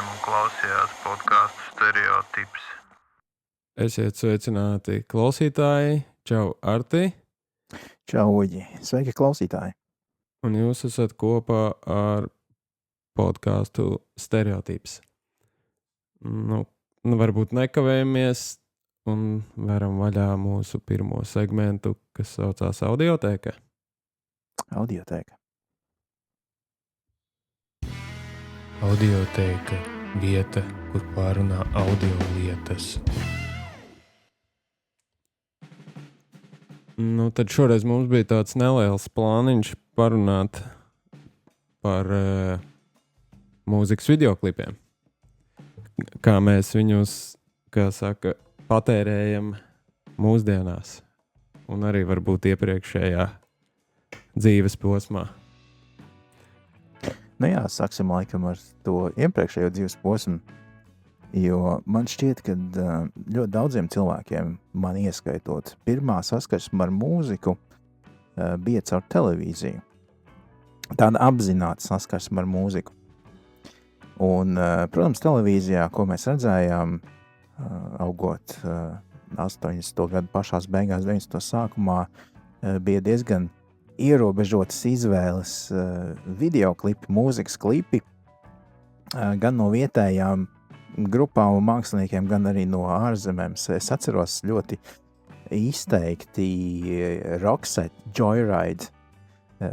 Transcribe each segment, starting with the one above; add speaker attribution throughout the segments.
Speaker 1: klausījām un klausījās podcastu Stereotips.
Speaker 2: Esiet sveicināti klausītāji. Čau, Arti.
Speaker 3: Čau, Uģi. Sveiki, klausītāji.
Speaker 2: Un jūs esat kopā ar podcastu Stereotips. Varbūt nekavējamies un varam vaļā mūsu pirmo segmentu, kas saucās Audiotēka.
Speaker 3: Audiotēka.
Speaker 4: Audiotēka – vieta, kur pārunā audio lietas.
Speaker 2: Tad šoreiz mums bija tāds neliels plāniņš parunāt par mūzikas videoklipiem. Kā mēs viņus, patērējam mūsdienās un arī varbūt iepriekšējā dzīves posmā.
Speaker 3: Sāksim laikam ar to iepriekšējo dzīves posmu, jo man šķiet, ka ļoti daudziem cilvēkiem, man ieskaitot, pirmā saskarsme ar mūziku bija caur televīziju. Tāda apzināta saskarsme ar mūziku. Un, protams, televīzijā, ko mēs redzējām, augot 80. gadu pašās beigās, 90. sākumā, bija diezgan ierobežotas izvēles videoklipi, mūzikas klipi, gan no vietējām grupām un māksliniekiem, gan arī no ārzemēm. Es atceros ļoti izteikti Roxette Joyride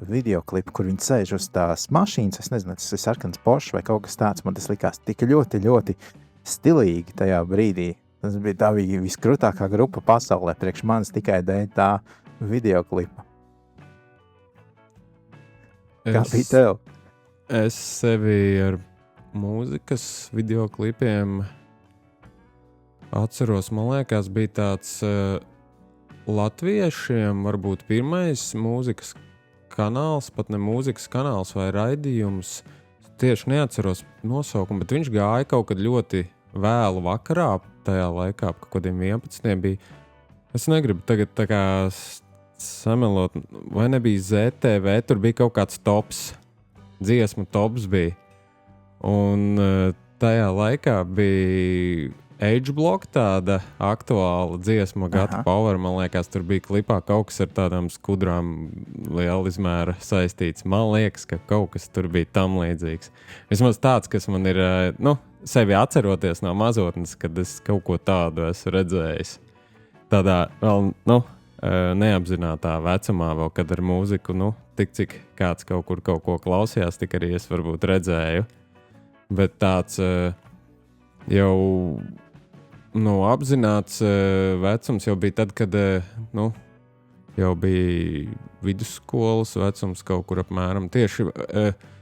Speaker 3: videoklipu, kur viņi sēž uz tās mašīnas, es nezinu, tas ir sarkans Porsche vai kaut kas tāds, man tas likās tik ļoti, ļoti stilīgi tajā brīdī. Tas bija tā viskrutākā grupa pasaulē, priekš manis tikai dēļ tā videoklipa. Kā bija tev?
Speaker 2: Es sevi ar mūzikas videoklipiem atceros, man liekas, bija tāds latviešiem varbūt pirmais mūzikas kanāls, pat ne mūzikas kanāls vai raidījums. Tieši neatceros nosaukumu, bet viņš gāja kaut kad ļoti vēlu vakarā, tajā laikā, kaut kādiem 11 bija. Es negribu tagad tā kā samelot, vai nebija ZTV, tur bija kaut kāds tops, dziesmu tops bija. Un tajā laikā bija H-Block, tāda aktuāla dziesma, Gata Power, man liekas, tur bija klipā kaut kas ar tādām skudrām liela izmēra saistīts. Man liekas, ka kaut kas tur bija tam līdzīgs. Vismaz tāds, kas man ir, sevi atceroties no mazotnes, kad es kaut ko tādu esmu redzējis. Tādā vēl, neapzinātā vecumā, vēl kad ar mūziku, tik cik kāds kaut ko klausījās, tik arī es varbūt redzēju. Bet tāds jau apzināts vecums jau bija tad, kad jau bija vidusskolas vecums kaut kur apmēram. Tieši,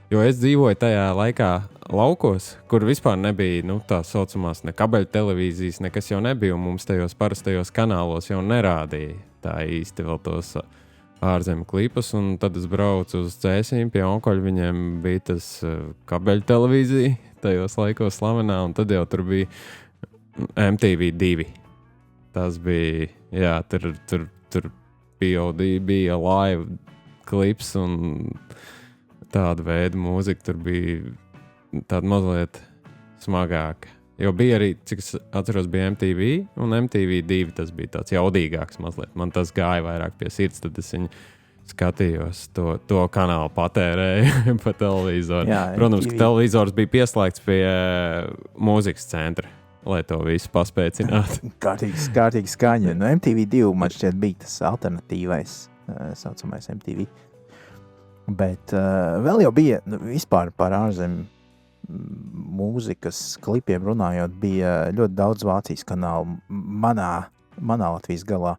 Speaker 2: jo es dzīvoju tajā laikā laukos, kur vispār nebija tā saucamās ne kabeļu televīzijas, nekas jau nebija, un mums tajos parastajos kanālos jau nerādīja tā īsti vēl tos ārzemju klipus, un tad es braucu uz Cēsīm pie onkoļu, viņiem bija tas kabeļu televīzija tajos laikos slavenā, un tad jau tur bija MTV2. Tas bija, tur POD bija live klips, un tāda veida mūzika tur bija tāda mazliet smagāka. Jo bija arī, cik es atceros, bija MTV, un MTV2 tas bija tāds jaudīgāks mazliet. Man tas gāja vairāk pie sirds, tad es viņu skatījos, to kanālu patērēju pa televizoru. Jā, protams, MTV. Ka televizors bija pieslēgts pie mūzikas centra, lai to visu paspēcinātu.
Speaker 3: Kārtīgi skaņa. MTV2 man šķiet bija tas alternatīvais, saucamais MTV. Bet vēl jau bija vispār par ārzemju mūzikas klipiem runājot, bija ļoti daudz Vācijas kanālu. Manā Latvijas galā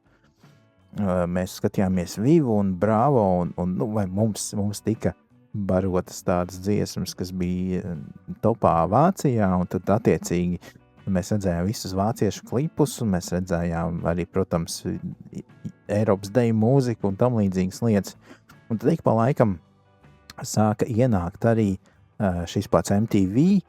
Speaker 3: mēs skatījāmies Vivu un Bravo, un vai mums tika barotas tādas dziesmas, kas bija topā Vācijā, un tad attiecīgi mēs redzējām visus vāciešu klipus, un mēs redzējām arī, protams, Eiropas deju mūziku un tam līdzīgas lietas. Un tad ik pa laikam sāka ienākt arī šis pats MTV,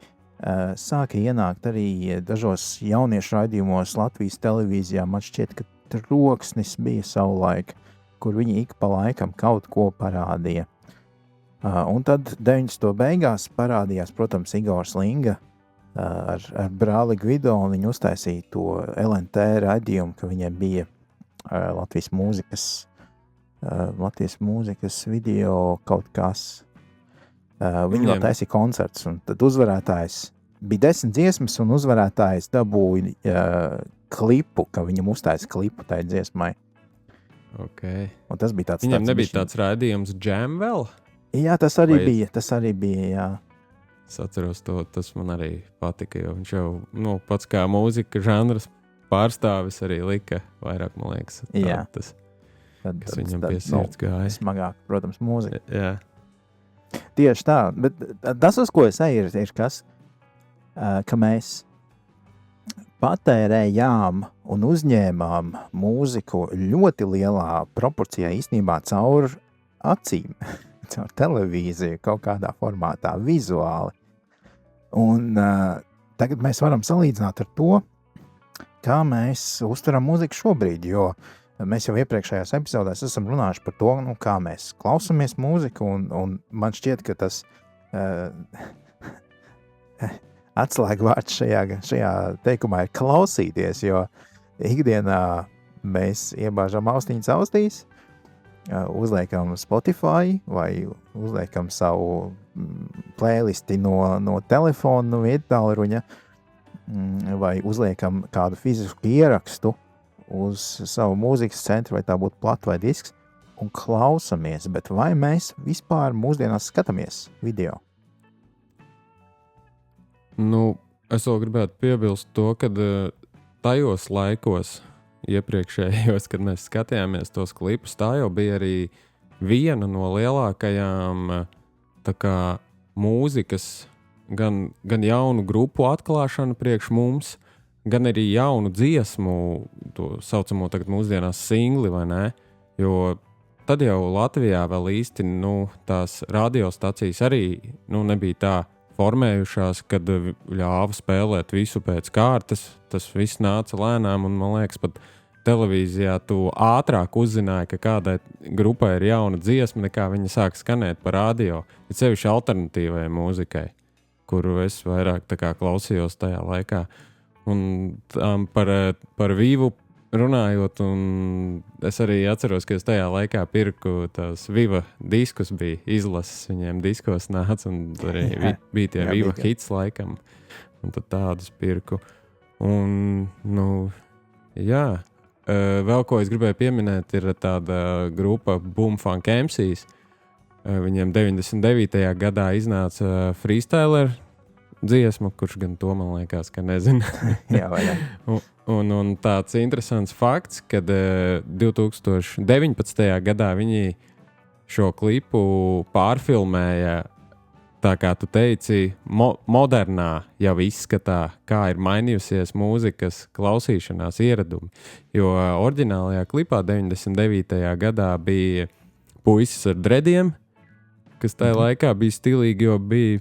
Speaker 3: sāka ienākt arī dažos jauniešu raidījumos Latvijas televīzijā. Man šķiet, ka Troksnis bija savulaik, kur viņi ik pa laikam kaut ko parādīja. Un tad 90. beigās parādījās, protams, Igors Linga ar brāli Gvido, un viņi uztaisīja to LNT raidījumu, ka viņiem bija Latvijas mūzikas video kaut kas. Viņi vēl taisīja koncerts, un tad uzvarētājs bija 10 dziesmas, un uzvarētājs dabūja klipu, ka viņam uztaisa klipu tai dziesmai.
Speaker 2: Okay.
Speaker 3: Un tas bija tāds...
Speaker 2: Viņam nebija tāds raidījums Jam vēl?
Speaker 3: Jā, tas arī bija, jā.
Speaker 2: Es atceros to, tas man arī patika, jo viņš jau, pats kā mūzika žanras pārstāvis arī lika vairāk, man liekas, tas, kas viņam pie sirds gāja.
Speaker 3: Smagāk, protams, mūzika.
Speaker 2: Jā.
Speaker 3: Tieši tā, bet tas, uz ko es eju, ir kas, ka mēs patērējām un uzņēmām mūziku ļoti lielā proporcijā īstenībā caur acīm, caur televīziju, kaut kādā formātā, vizuāli. Un tagad mēs varam salīdzināt ar to, kā mēs uztveram mūziku šobrīd, jo mēs jau iepriekšējās epizodēs esam runājuši par to, kā mēs klausamies mūziku, un man šķiet, ka tas atslēgvārds šajā teikumā ir klausīties, jo ikdienā mēs iebāžam austiņas austīs, uzliekam Spotify vai uzliekam savu playlisti no telefona, no viedtālruņa, vai uzliekam kādu fizisku ierakstu uz savu mūzikas centru, vai tā būtu plata vai disks, un klausamies, bet vai mēs vispār mūsdienās skatāmies video?
Speaker 2: Es vēl gribētu piebilst to, ka tajos laikos, iepriekšējos, kad mēs skatījāmies tos klipus, tā jau bija arī viena no lielākajām mūzikas, gan jaunu grupu atklāšana priekš mums, gan arī jaunu dziesmu, to saucamo tagad mūsdienās singli, vai ne? Jo tad jau Latvijā vēl īsti, tās radiostacijas arī, nebija tā formējušās, kad ļāva spēlēt visu pēc kārtas, tas viss nāca lēnām, un man liekas, pat televīzijā tu ātrāk uzzināji, ka kādai grupai ir jauna dziesma, nekā viņa sāk skanēt pa radio, ir sevišķi alternatīvai mūzikai, kuru es vairāk klausījos tajā laikā. Un par Vivu runājot, un es arī atceros, ka es tajā laikā pirku tās Viva diskus, bija izlases, viņiem diskos nāca, un arī bija tie Viva hits laikam, un tad tādus pirku. Un, vēl ko es gribēju pieminēt, ir tāda grupa Boom Funk MCs. Viņiem 99. gadā iznāca Freestyler dziesma, kurš gan to man liekas, ka nezinu.
Speaker 3: Jā, vai ne?
Speaker 2: Un tāds interesants fakts, kad 2019. gadā viņi šo klipu pārfilmēja, tā kā tu teici, modernā jau izskatā, kā ir mainījusies mūzikas klausīšanās ieradumi. Jo oriģinālajā klipā 99. gadā bija puisis ar drediem, kas tajā laikā bija stilīgi, jo bija,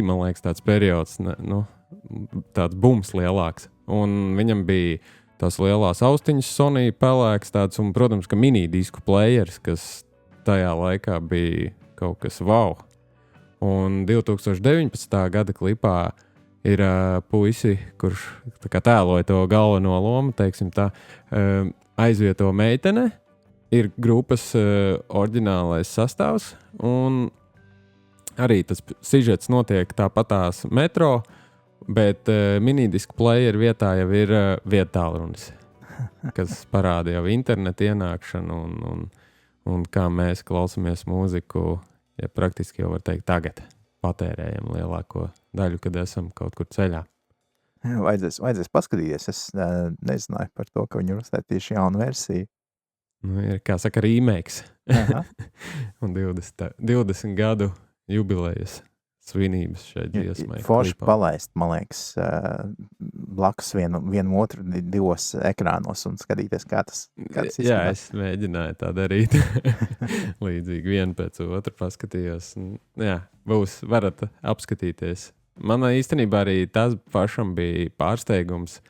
Speaker 2: man liekas, tāds periods, tāds bums lielāks. Un viņam bija tās lielās austiņas Sony pelēks tāds, un, protams, ka minidisku players, kas tajā laikā bija kaut kas wow. Un 2019. gada klipā ir puisi, kurš tēloja to galveno lomu, teiksim tā, aizvieto meitene, ir grupas oriģinālais sastāvs, un arī tas sižets notiek tāpatās metro, bet minidisku player vietā jau ir viedtālrunis, kas parāda jau internetu ienākšanu un kā mēs klausamies mūziku, ja praktiski jau var teikt tagad patērējam lielāko daļu, kad esam kaut kur ceļā.
Speaker 3: Vajadzēs paskatīties, es nezināju par to, ka viņi ir uzstādījuši jaunu versiju.
Speaker 2: Ir, kā saka, remakes. Un 20 gadu jubilejas svinības šai dziesmai.
Speaker 3: Forši palaist, man liekas, blakus vienu otru divos ekrānos un skatīties, kā tas izskatās.
Speaker 2: Jā, es mēģināju tā darīt. Līdzīgi vienu pēc otru paskatījos. Jā, varat apskatīties. Man īstenībā arī tas pašam bija pārsteigums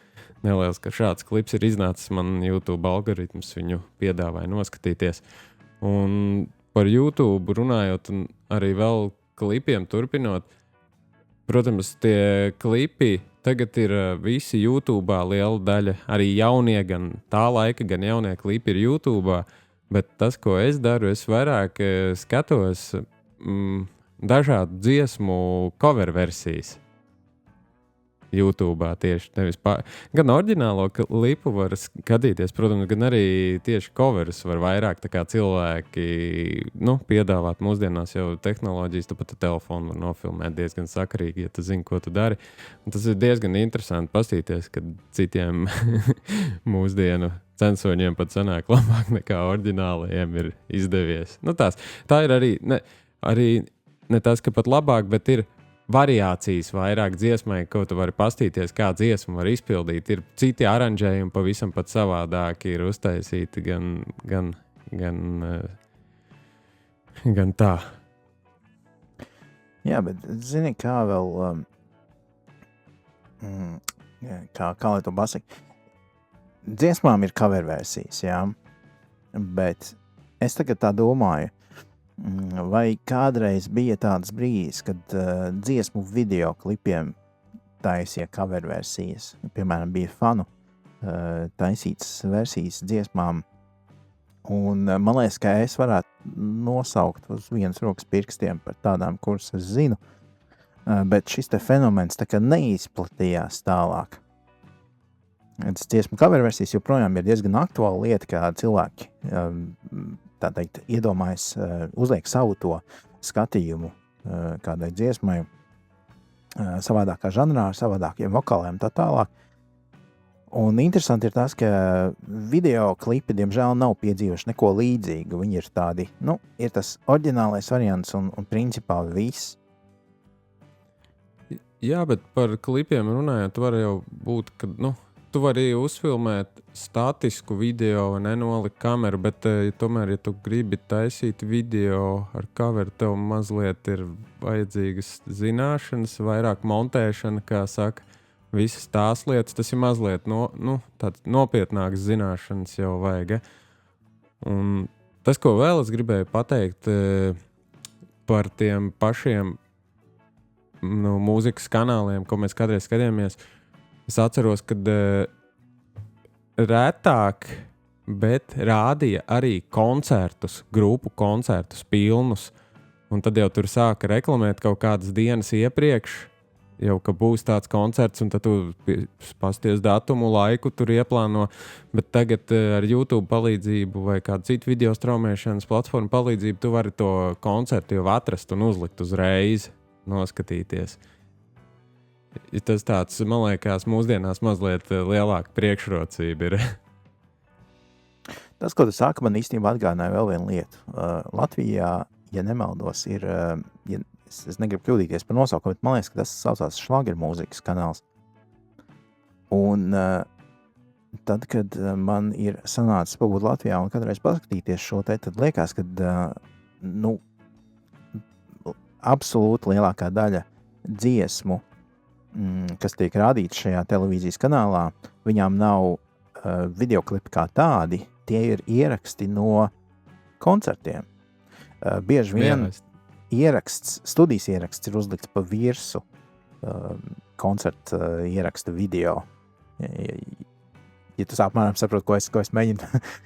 Speaker 2: neliels, ka šāds klips ir iznācis. Man YouTube algoritms viņu piedāvāja noskatīties. Un par YouTube runājot un arī vēl klipiem turpinot, protams, tie klipi tagad ir visi YouTube'ā, liela daļa. Arī jaunie, gan tā laika, gan jaunie klipi ir YouTube'ā. Bet tas, ko es daru, es vairāk skatos dažādu dziesmu cover versijas. YouTube'ā tieši nevis gan oriģinālo klipu var skatīties, protams, gan arī tieši coverus var vairāk tā kā cilvēki piedāvāt mūsdienās jau tehnoloģijas, tu pat telefonu var nofilmēt diezgan sakarīgi, ja tu zini, ko tu dari. Un tas ir diezgan interesanti pastīties, kad citiem mūsdienu censoņiem pat sanāk labāk nekā oriģinālajiem ir izdevies. Tā ir arī ne tas, ka pat labāk, bet ir variācijas vairāk dziesmai, ko tu vari pastīties, kā dziesmu var izpildīt. Ir citi aranžējumi pavisam pat savādāki ir uztaisīti gan tā.
Speaker 3: Jā, bet zini, kā vēl, kā lai to pasaka, dziesmām ir cover versijas, jā, bet es tagad tā domāju, vai kādreiz bija tāds brīdis, kad dziesmu videoklipiem taisīja cover versijas. Piemēram, bija fanu taisītas versijas dziesmām. Un man liekas, ka es varētu nosaukt uz vienas rokas pirkstiem par tādām, kuras es zinu. Bet šis te fenomens tā kā neizplatījās tālāk. Tas dziesmu cover versijas joprojām ir diezgan aktuāla lieta, kā cilvēki tā teikt, iedomājas, uzliek savu to skatījumu kādai dziesmai, savādākā žanrā, savādākiem vokāliem tā tālāk. Un interesanti ir tas, ka video klipi, diemžēl, nav piedzīvojuši neko līdzīgu. Viņi ir tādi, ir tas oriģinālais variants un principā viss.
Speaker 2: Jā, bet par klipiem runājot, var jau būt, ka, tu vari uzfilmēt statisku video un nenolikt kameru, bet tomēr, ja tu gribi taisīt video ar kameru, tev mazliet ir vajadzīgas zināšanas, vairāk montēšana, kā saka, visas tās lietas. Tas ir mazliet tāds nopietnāks zināšanas jau vajag. Un tas, ko vēl es gribēju pateikt par tiem pašiem mūzikas kanāliem, ko mēs kādreiz skatījāmies, es atceros, kad retāk, bet rādīja arī koncertus, grupu koncertus pilnus. Un tad jau tur sāka reklamēt kaut kādas dienas iepriekš, jau ka būs tāds koncerts, un tad tu pasties datumu, laiku tur ieplāno. Bet tagad ar YouTube palīdzību vai kādu citu video straumēšanas platformu palīdzību tu vari to koncertu jau atrast un uzlikt uzreiz, noskatīties. Tas tāds, man liekas, mūsdienās mazliet lielāka priekšrocība ir.
Speaker 3: Tas, ko tu sāki, man īstenībā atgādināja vēl vienu lietu. Latvijā, ja nemaldos, ir, es negribu kļūdīties par nosaukumu, bet man liekas, ka tas saucās šlagermūzikas kanāls. Un tad, kad man ir sanācis pabūt Latvijā un kādreiz paskatīties šo te, tad liekas, ka absolūti lielākā daļa dziesmu, kas tiek rādīts šajā televīzijas kanālā, viņām nav videoklipi kā tādi, tie ir ieraksti no koncertiem. Bieži vien studijas ieraksts ir uzlikts pa virsu koncerta ieraksta video. Ja tu apmēram saproti, ko es mēģinu,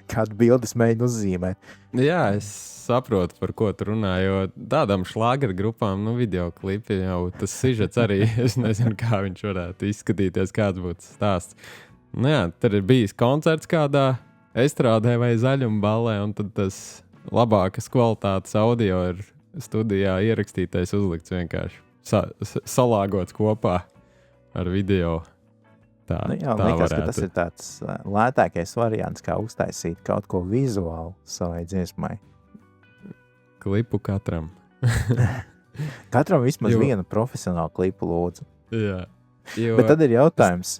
Speaker 3: kādu bildi es mēģinu uzzīmēt.
Speaker 2: Jā, es saprotu, par ko tu runā, jo tādām šlāgeru grupām, videoklipi jau tas sižets arī, es nezinu, kā viņš varētu izskatīties, kāds būtu stāsts. Tad ir bijis koncerts kādā estrādē vai zaļuma ballē, un tad tas labākas kvalitātes audio ir studijā ierakstītais uzlikts vienkārši salāgots kopā ar video. Tā
Speaker 3: liekas, ka tas ir tāds lētākais variants, kā uztaisīt kaut ko vizuālu savai dziesmai.
Speaker 2: Klipu katram.
Speaker 3: Katram vismaz vienu profesionālu klipu lūdzu.
Speaker 2: Jā.
Speaker 3: Bet tad ir jautājums,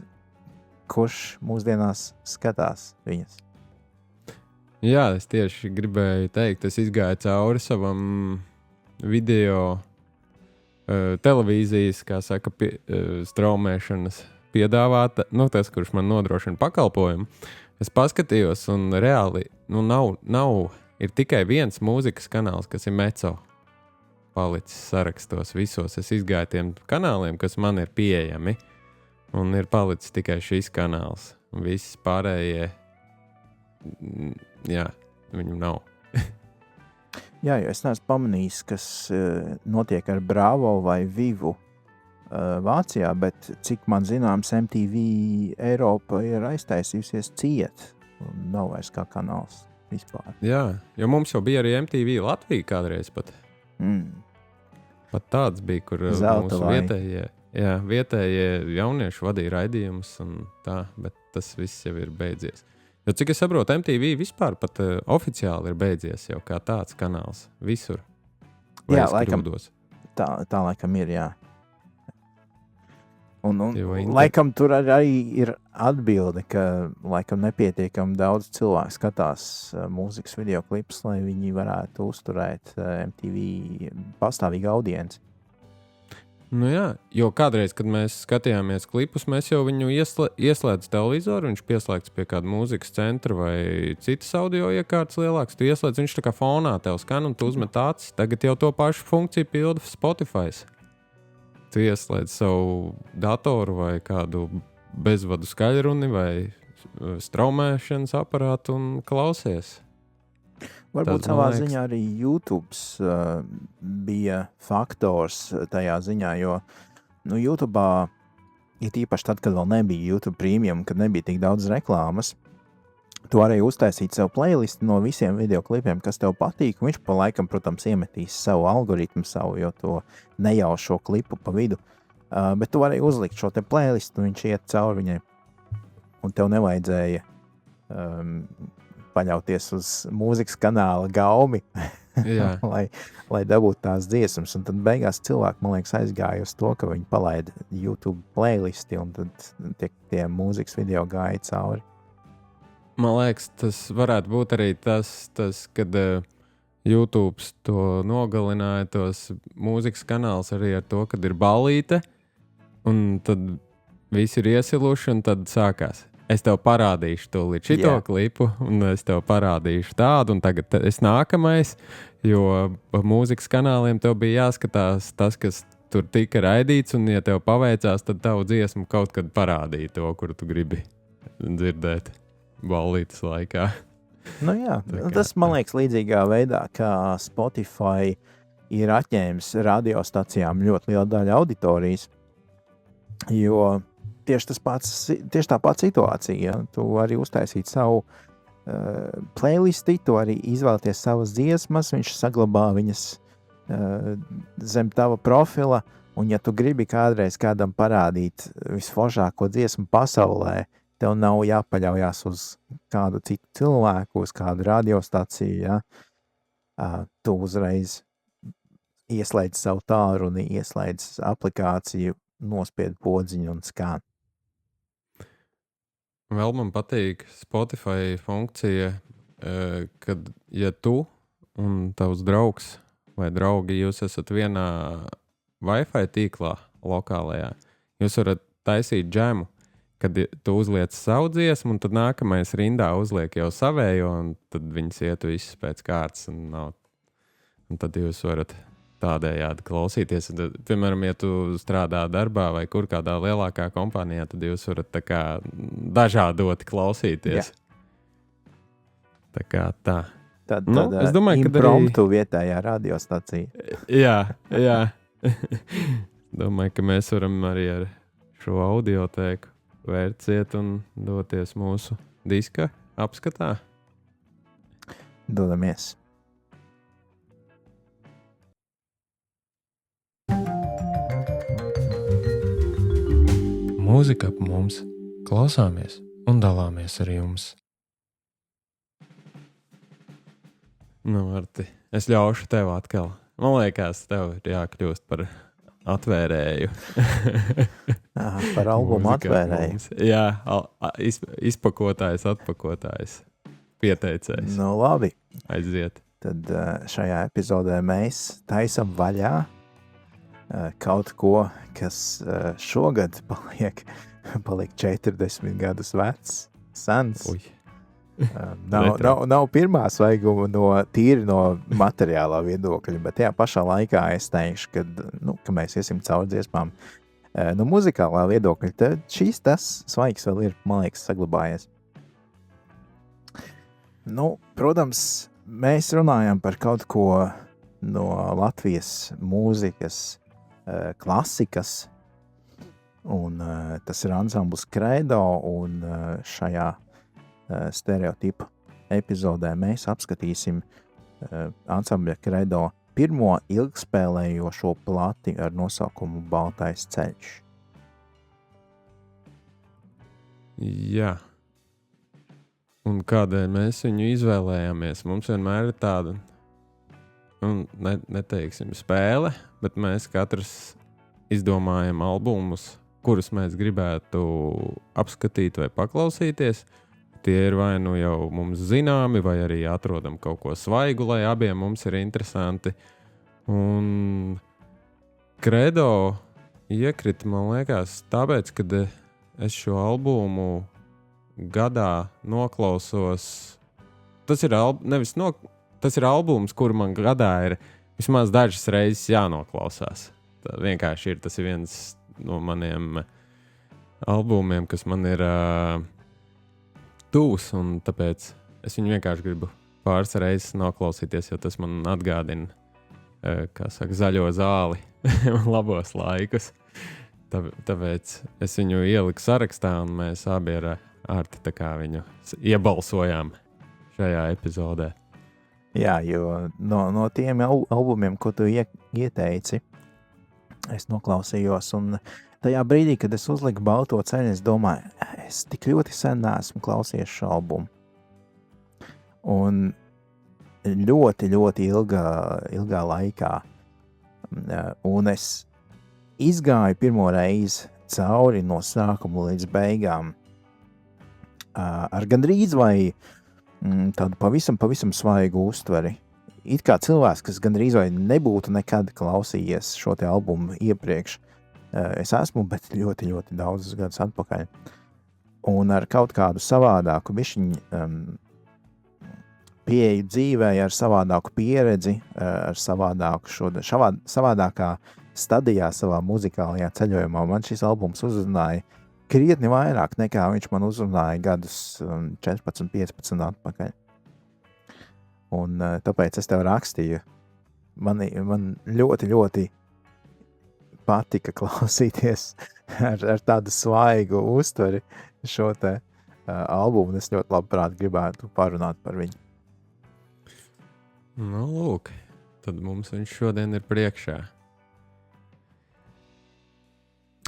Speaker 3: kurš mūsdienās skatās viņas?
Speaker 2: Jā, es tieši gribēju teikt, es izgāju cauri savam video televīzijas, kā saka, straumēšanas piedāvāt, tas, kurš man nodrošina pakalpojumu. Es paskatījos, un reāli, ir tikai viens mūzikas kanāls, kas ir Meco. palicis sarakstos visos. Es izgāju tiem kanāliem, kas man ir pieejami, un ir palicis tikai šis kanāls. Un viss pārējie, jā, viņu nav.
Speaker 3: Jā, jo es neesmu pamanījis, kas notiek ar Bravo vai Vivu Vācijā, bet cik man zināms, MTV Eiropa ir aiztaisījusies ciet. Nav vairs kā kanāls vispār.
Speaker 2: Jā, jo mums jau bija arī MTV Latvija kādreiz pat. Pat tāds bija, kur
Speaker 3: Zelta
Speaker 2: mūsu vietējie jaunieši vadīja raidījumus un tā, bet tas viss jau ir beidzies. Jo, cik es saprotu, MTV vispār pat oficiāli ir beidzies jau kā tāds kanāls visur. Vai
Speaker 3: Jā,
Speaker 2: es
Speaker 3: laikam,
Speaker 2: kļūdos?
Speaker 3: tā laikam ir, jā. Un
Speaker 2: Jo
Speaker 3: laikam tur arī ir atbilde, ka laikam nepietiekami daudz cilvēku skatās mūzikas videoklipus, lai viņi varētu uzturēt MTV pastāvīgu audienci.
Speaker 2: Nu jā, jo kādreiz, kad mēs skatījāmies klipus, mēs jau viņu ieslēdz televizoru, viņš pieslēgts pie kāda mūzikas centra vai citas audio iekārtas lielāks. Tu ieslēdz, viņš tā kā fonā tev skan un tu uzmet acis. Tagad jau to pašu funkciju pilda Spotify. Tu ieslēdz savu datoru vai kādu bezvadu skaļruni vai straumēšanas aparātu un klausies.
Speaker 3: Varbūt
Speaker 2: Tad,
Speaker 3: savā
Speaker 2: man liekas,
Speaker 3: ziņā arī YouTube bija faktors tajā ziņā, jo YouTube ir īpaši tad, kad vēl nebija YouTube Premium, kad nebija tik daudz reklāmas. Tu varēji uztaisīt sev playlisti no visiem videoklipiem, kas tev patīk, un viņš pa laikam, protams, iemetīs savu algoritmu, jo to nejaušo klipu pa vidu. Bet tu varēji uzlikt šo te playlistu, un viņš iet cauri viņai, un tev nevajadzēja paļauties uz mūzikas kanāla gaumi, lai dabūtu tās dziesmas. Un tad beigās cilvēki, man liekas, aizgāja uz to, ka viņi palaida YouTube playlisti, un tad tie mūzikas video gāja cauri.
Speaker 2: Man liekas, tas varētu būt arī tas kad YouTube to nogalināja, tos mūzikas kanāls arī ar to, kad ir ballīte, un tad visi ir iesiluši, un tad sākās. Es tev parādīšu to līdz šito klipu, un es tev parādīšu tādu, un tagad es nākamais, jo mūzikas kanāliem tev bija jāskatās tas, kas tur tika raidīts, un ja tev paveicās, tad tavu dziesmu kaut kad parādīja to, kuru tu gribi dzirdēt ballītes laikā.
Speaker 3: Nu jā, tas man liekas līdzīgā veidā, kā Spotify ir atņēmis radiostacijām ļoti liela daļa auditorijas, jo tieši tā pati situācija. Ja? Tu arī uztaisīt savu playlisti, tu arī izvēlēties savas dziesmas, viņš saglabā viņas zem tava profila, un ja tu gribi kādreiz kādam parādīt visforšāko dziesmu pasaulē, tev nav jāpaļaujās uz kādu citu cilvēku, uz kādu radiostaciju. Ja? Tu uzreiz ieslēdz savu tālruni, ieslēdz aplikāciju, nospied podziņu un skan.
Speaker 2: Vēl man patīk Spotify funkcija, kad ja tu un tavs draugs vai draugi, jūs esat vienā Wi-Fi tīklā lokālajā, jūs varat taisīt džemu, kad tu uzliec savu dziesmu, un tad nākamais rindā uzliek jau savējo, un tad viņas iet visus pēc kārtas, un tad jūs varat tādējādi klausīties. Piemēram, ja tu strādā darbā vai kur kādā lielākā kompānijā, tad jūs varat tā kā dažādoti klausīties. Jā. Tā kā tā.
Speaker 3: Tad
Speaker 2: es domāju,
Speaker 3: impromptu vietējā radiostacija.
Speaker 2: Jā. Domāju, ka mēs varam arī ar šo audiotēku vērciet un doties mūsu diska apskatā.
Speaker 3: Dodamies.
Speaker 4: Mūzika ap mums, klausāmies un dalāmies ar jums.
Speaker 2: Nu, Marti, es ļaušu tev atkal. Man liekas, tev ir jākļūst par atvērēju.
Speaker 3: Par albumu atvērēju.
Speaker 2: Jā, izpakotājs, atpakotājs, pieteicējs.
Speaker 3: Nu, labi.
Speaker 2: Aiziet.
Speaker 3: Tad šajā epizodē mēs taisam vaļā kaut ko, kas šogad paliek 40 gadus vecs, sens. Nav pirmā svaiguma tīri no materiālā viedokļa, bet tajā pašā laikā es teikšu, ka mēs iesim cauri dziesmām no muzikālā viedokļa, tad tas svaigs vēl ir, man liekas, saglabājies. Protams, mēs runājam par kaut ko no Latvijas mūzikas klasikas, un tas ir ansamblis Credo, un šajā stereotipu epizodē mēs apskatīsim ansambļa Credo pirmo ilgspēlējošo plati ar nosaukumu Baltais ceļš.
Speaker 2: Jā. Un kādēļ mēs viņu izvēlējāmies? Mums vienmēr ir tāda, neteiksim spēle, bet mēs katrs izdomājam albumus, kurus mēs gribētu apskatīt vai paklausīties. Tie ir vai nu jau mums zināmi, vai arī atrodam kaut ko svaigu, lai abiem mums ir interesanti. Un Credo iekrita, man liekas, tāpēc, kad es šo albumu gadā noklausos. Tas ir albums, kuru man gadā ir vismaz dažas reizes jānoklausās. Tā vienkārši tas ir viens no maniem albumiem, kas man ir tūs, un tāpēc es viņu vienkārši gribu pāris reizes noklausīties, jo tas man atgādina, zaļo zāli un labos laikus. Tāpēc es viņu ieliku sarakstā, un mēs abi ar Arti tā kā viņu iebalsojām šajā epizodē.
Speaker 3: Jā, jo no tiem albumiem, ko tu ieteici, es noklausījos, un tajā brīdī, kad es uzliku Balto ceļu, es domāju, es tik ļoti sen neesmu klausījies šo albumu. Un ļoti, ļoti ilgā laikā. Un es izgāju pirmo reizi cauri no sākuma līdz beigām ar gandrīz vai tādu pavisam svaigu uztveri. It kā cilvēks, kas gandrīz vai nebūtu nekad klausījies šo te albumu iepriekš, es esmu, bet ļoti, ļoti daudzus gadus atpakaļ. Un ar kaut kādu savādāku bišķiņu pieeju dzīvē, ar savādāku pieredzi, ar savādākā stadijā savā muzikālajā ceļojumā, man šis albums uzrunāja krietni vairāk nekā viņš man uzrunāja gadus 14-15 atpakaļ. Un tāpēc es tev rakstīju. Man ļoti, ļoti patika klausīties ar tādu svaigu uztveri šo te albumu, un es ļoti labprāt gribētu parunāt par viņu.
Speaker 2: Lūk, tad mums viņš šodien ir priekšā.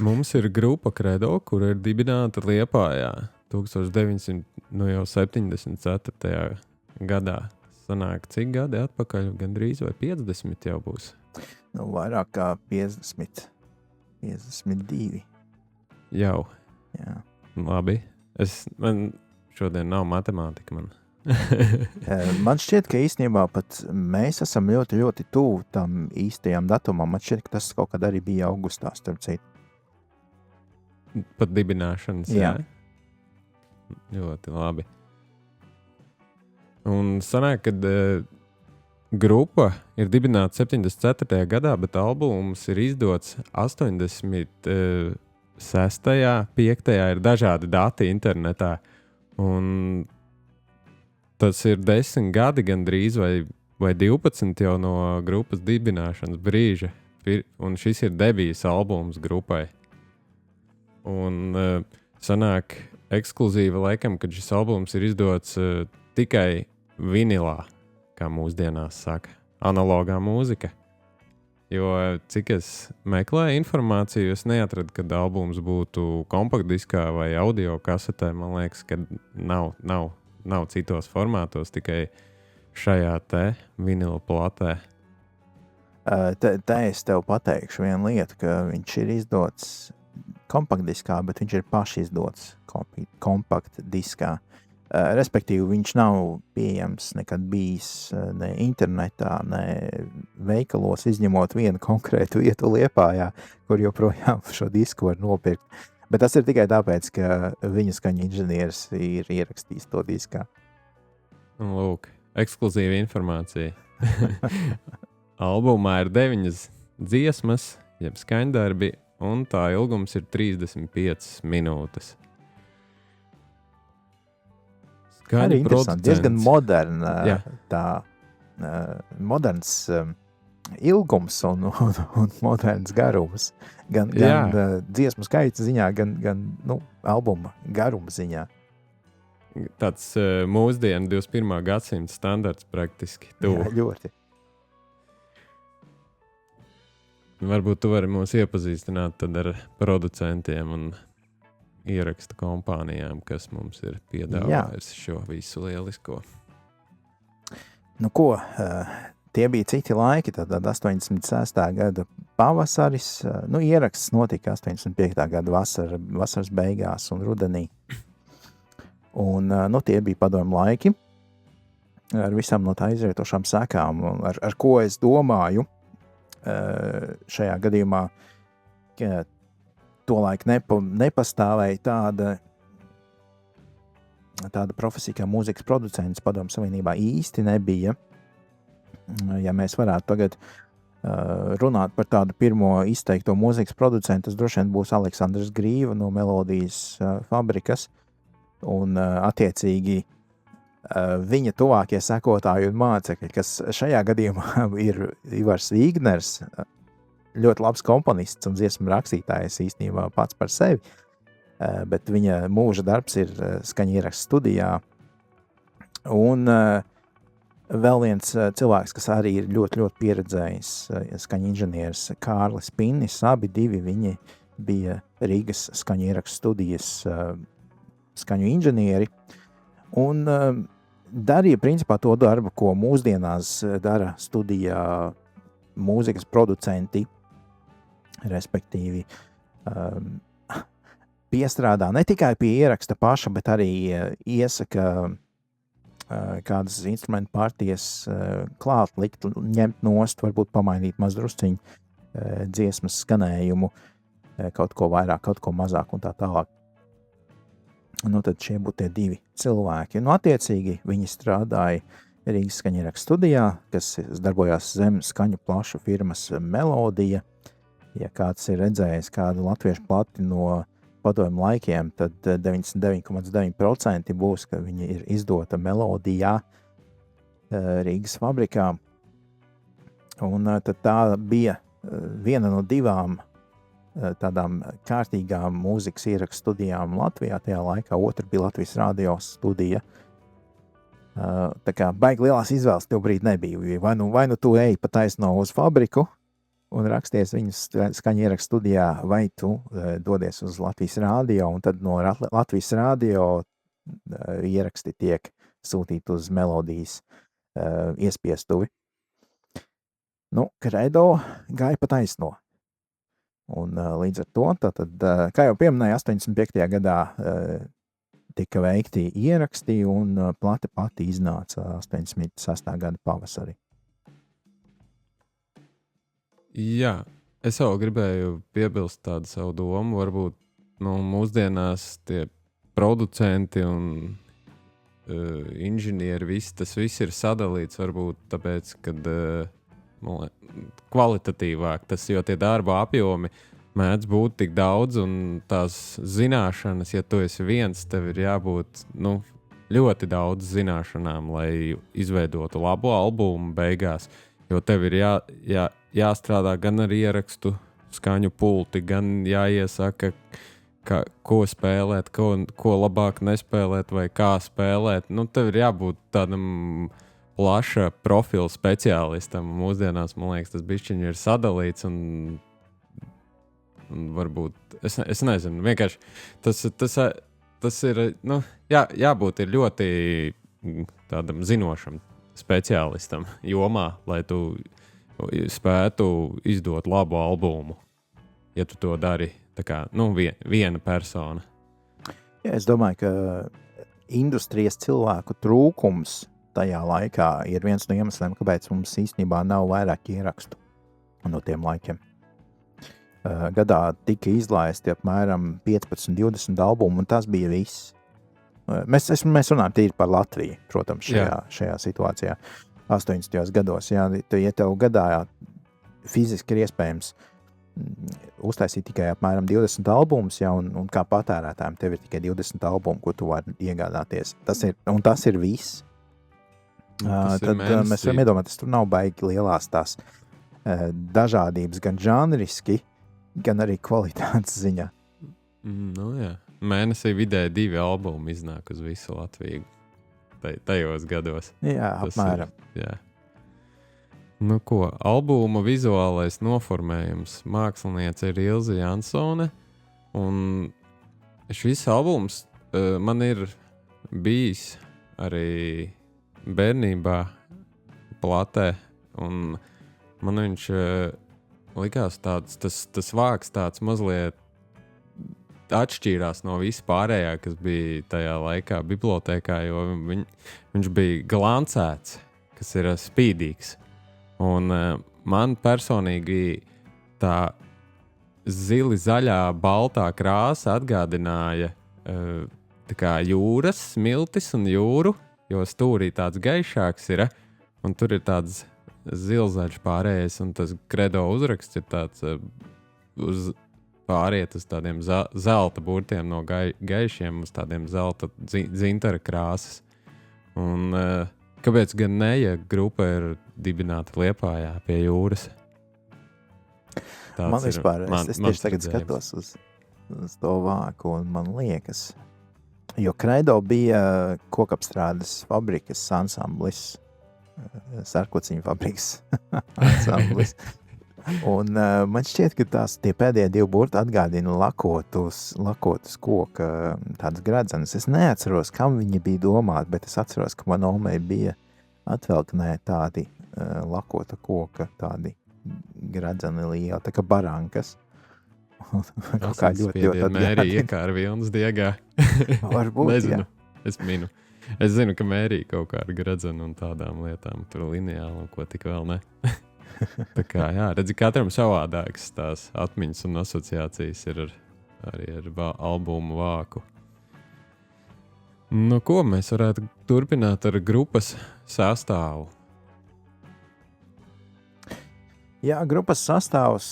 Speaker 2: Mums ir grupa Credo, kur ir dibināta Liepājā 1974. gadā. Sanāk, cik gadi atpakaļ? Gandrīz vai 50 jau būs?
Speaker 3: Vairāk kā 50. 52.
Speaker 2: Jau.
Speaker 3: Jā.
Speaker 2: Labi. Man šodien nav matemātika.
Speaker 3: Man šķiet, ka īstenībā pat mēs esam ļoti, ļoti tuvu tam īstajam datumam. Man šķiet, ka tas kaut kad arī bija augustā, starp citu.
Speaker 2: Pat dibināšanas, jā. Ļoti labi. Un sanāk, kad grupa ir dibināta 74. gadā, bet albums ir izdots 86. 5. ir dažādi dati internetā. Un tas ir 10 gadi gandrīz vai 12 jau no grupas dibināšanas brīža. Un šis ir debijas albums grupai. Un sanāk ekskluzīva laikam, kad šis albums ir izdots tikai vinilā, kā mūsdienās saka, analogā mūzika. Jo cik es meklēju informāciju, es neatradu, kad albums būtu kompaktdiskā vai audio kasetē. Man liekas, ka nav citos formātos, tikai šajā te vinila platē.
Speaker 3: Te es tev pateikšu vienu lietu, ka viņš ir izdots kompaktdiskā, bet viņš ir pašizdots kompaktdiskā. Respektīvi, viņš nav pieejams nekad bijis ne internetā, ne veikalos, izņemot vienu konkrētu vietu Liepājā, kur joprojām šo disku var nopirkt. Bet tas ir tikai tāpēc, ka viņa skaņa inženieris ir ierakstījis to diskā.
Speaker 2: Lūk, ekskluzīva informācija. Albumā ir 9 dziesmas, jeb skaņdarbi, un tā ilgums ir 35 minūtes.
Speaker 3: Arī interesanti, diezgan moderna,
Speaker 2: Jā.
Speaker 3: moderns ilgums un moderns garums. Gan dziesmu skaita ziņā, gan albuma garuma ziņā.
Speaker 2: Tāds mūsdienu 21. gadsimta standarts praktiski.
Speaker 3: Jā, ļoti.
Speaker 2: Varbūt tu vari mūs iepazīstināt tad ar producentiem un ierakstu kompānijām, kas mums ir piedāvājusi šo visu lielisko.
Speaker 3: Nu ko, tie bija citi laiki, tad 86. gada pavasaris, ieraksts notika 85. gada vasaras beigās un rudenī. Un tie bija padomu laiki ar visām no tā izrietošām sekām, ar ko es domāju šajā gadījumā, ka tolaik nepastāvēja tāda profesija kā mūzikas producents padomu savienībā īsti nebija. Ja mēs varētu tagad runāt par tādu pirmo izteikto mūzikas producentu, tas droši vien būs Aleksandrs Grīva no Melodijas fabrikas, un attiecīgi viņa tuvākie sekotāji un mācekļi, kas šajā gadījumā ir Ivars Vīgners, ļoti labs komponists un dziesmu rakstītājs īstenībā pats par sevi, bet viņa mūža darbs ir skaņu ierakstu studijā. Un vēl viens cilvēks, kas arī ir ļoti, ļoti pieredzējis skaņu inženieris, Kārlis Pinnis, abi divi viņi bija Rīgas skaņu ierakstu studijas skaņu inženieri un darīja principā to darbu, ko mūsdienās dara studijā mūzikas producenti, respektīvi piestrādā ne tikai pie ieraksta paša, bet arī iesaka kādas instrumentu partijas klāt likt, ņemt nost, varbūt pamainīt mazdrusciņu dziesmas skanējumu, kaut ko vairāk, kaut ko mazāk un tā tālāk. Tad šie būtu tie divi cilvēki. Attiecīgi viņi strādāja Rīgas skaņu ierakstu studijā, kas darbojās zem skaņu plašu firmas Melodija. Ja kāds ir redzējis kādu latviešu plati no padomu laikiem, tad 99,9% būs, ka viņi ir izdota Melodijā Rīgas fabrikā. Un tad tā bija viena no divām tādām kārtīgām mūzikas ierakstu studijām Latvijā tajā laikā, otra bija Latvijas radio studija. Tā kā baigi lielās izvēles tev brīdi nebija. Vai nu tu eji pa taisno uz fabriku un raksties viņus skaņu ierakstu studijā, vai tu dodies uz Latvijas radio, un tad no Latvijas radio ieraksti tiek sūtīti uz Melodijas iespiestuvi. Kredo gāja pa taisno. Un līdz ar to, tad, kā jau pieminēja, 85. gadā tika veikti ieraksti un plate pati iznāca 86. gada pavasarī.
Speaker 2: Jā, es jau gribēju piebilst tādu savu domu, varbūt mūsdienās tie producenti un inženieri, tas viss ir sadalīts varbūt tāpēc, kad kvalitatīvāk tas, jo tie darba apjomi mēdz būt tik daudz un tās zināšanas, ja tu esi viens, tev ir jābūt ļoti daudz zināšanām, lai izveidotu labu albumu beigās, jo tev ir jāstrādā gan ar ierakstu skaņu pulti, gan jāiesaka, ko spēlēt, ko labāk nespēlēt vai kā spēlēt. Tev ir jābūt tādam plaša profila speciālistam. Mūsdienās, man liekas, tas bišķiņi ir sadalīts un varbūt, es nezinu, vienkārši tas ir, jābūt ir ļoti tādam zinošam speciālistam jomā, lai tu spētu izdot labu albumu, ja tu to dari tā kā, viena persona.
Speaker 3: Jā, es domāju, ka industrijas cilvēku trūkums tajā laikā ir viens no iemesliem, kāpēc mums īstenībā nav vairāk ierakstu no tiem laikiem. Gadā tika izlaisti apmēram 15-20 albumu, un tas bija viss. Mēs runājam tīri par Latviju, protams, šajā situācijā. 80. gados, ja tev gadā fiziski ir iespējams uztaisīt tikai apmēram 20 albumus, un kā patērētājiem tev ir tikai 20 albumi, ko tu vari iegādāties. Tas ir viss. Tad mēs varam iedomāties, tur nav baigi lielās tās dažādības gan žanriski, gan arī kvalitātes ziņā.
Speaker 2: Jā. Mēnesī vidēji 2 albumi iznāk uz visu Latviju tajos gados.
Speaker 3: Jā, apmēram.
Speaker 2: Jā. Nu ko, albuma vizuālais noformējums māksliniece ir Ilze Jansone, un šis albums man ir bijis arī bērnībā platē, un man viņš likās tas vāks tāds mazliet atšķīrās no vispārējā, kas bija tajā laikā bibliotēkā, jo viņš bija glancēts, kas ir spīdīgs. Un man personīgi tā zili zaļā baltā krāsa atgādināja tā kā jūras smiltis un jūru, jo stūrī tāds gaišāks ir, un tur ir tāds zilzaļš pārējais, un tas kredo uzraksts ir tāds pāriet uz tādiem zelta burtiem no gaišiem uz tādiem zelta dzintara krāsas. Un kāpēc gan ne, ja grupa ir dibināta Liepājā pie jūras?
Speaker 3: Man vispār, es tieši tagad skatos uz to vāku, un man liekas, jo Kredo bija kokapstrādes fabrikas ansamblis, sarkociņu fabrikas ansamblis. Un man šķiet, ka tie pēdējie 2 burti atgādina lakotus koka tādas gradzenes. Es neatceros, kam viņi bija domāti, bet es atceros, ka man omei bija atvelknē tādi lakota koka, tādi gradzeni lieli, tā kā barankas.
Speaker 2: Kaut kā ļoti Mērija iekāra vilnas diegā.
Speaker 3: Varbūt,
Speaker 2: nezinu, es minu. Es zinu, ka Mērija kaut kā ar gradzenu un tādām lietām, tur lineāli un ko tik vēl ne. Tā kā, jā, redzi, katram savādāks tās atmiņas un asociācijas ir arī ar albumu vāku. Nu, ko mēs varētu turpināt ar grupas sastāvu?
Speaker 3: Jā, grupas sastāvs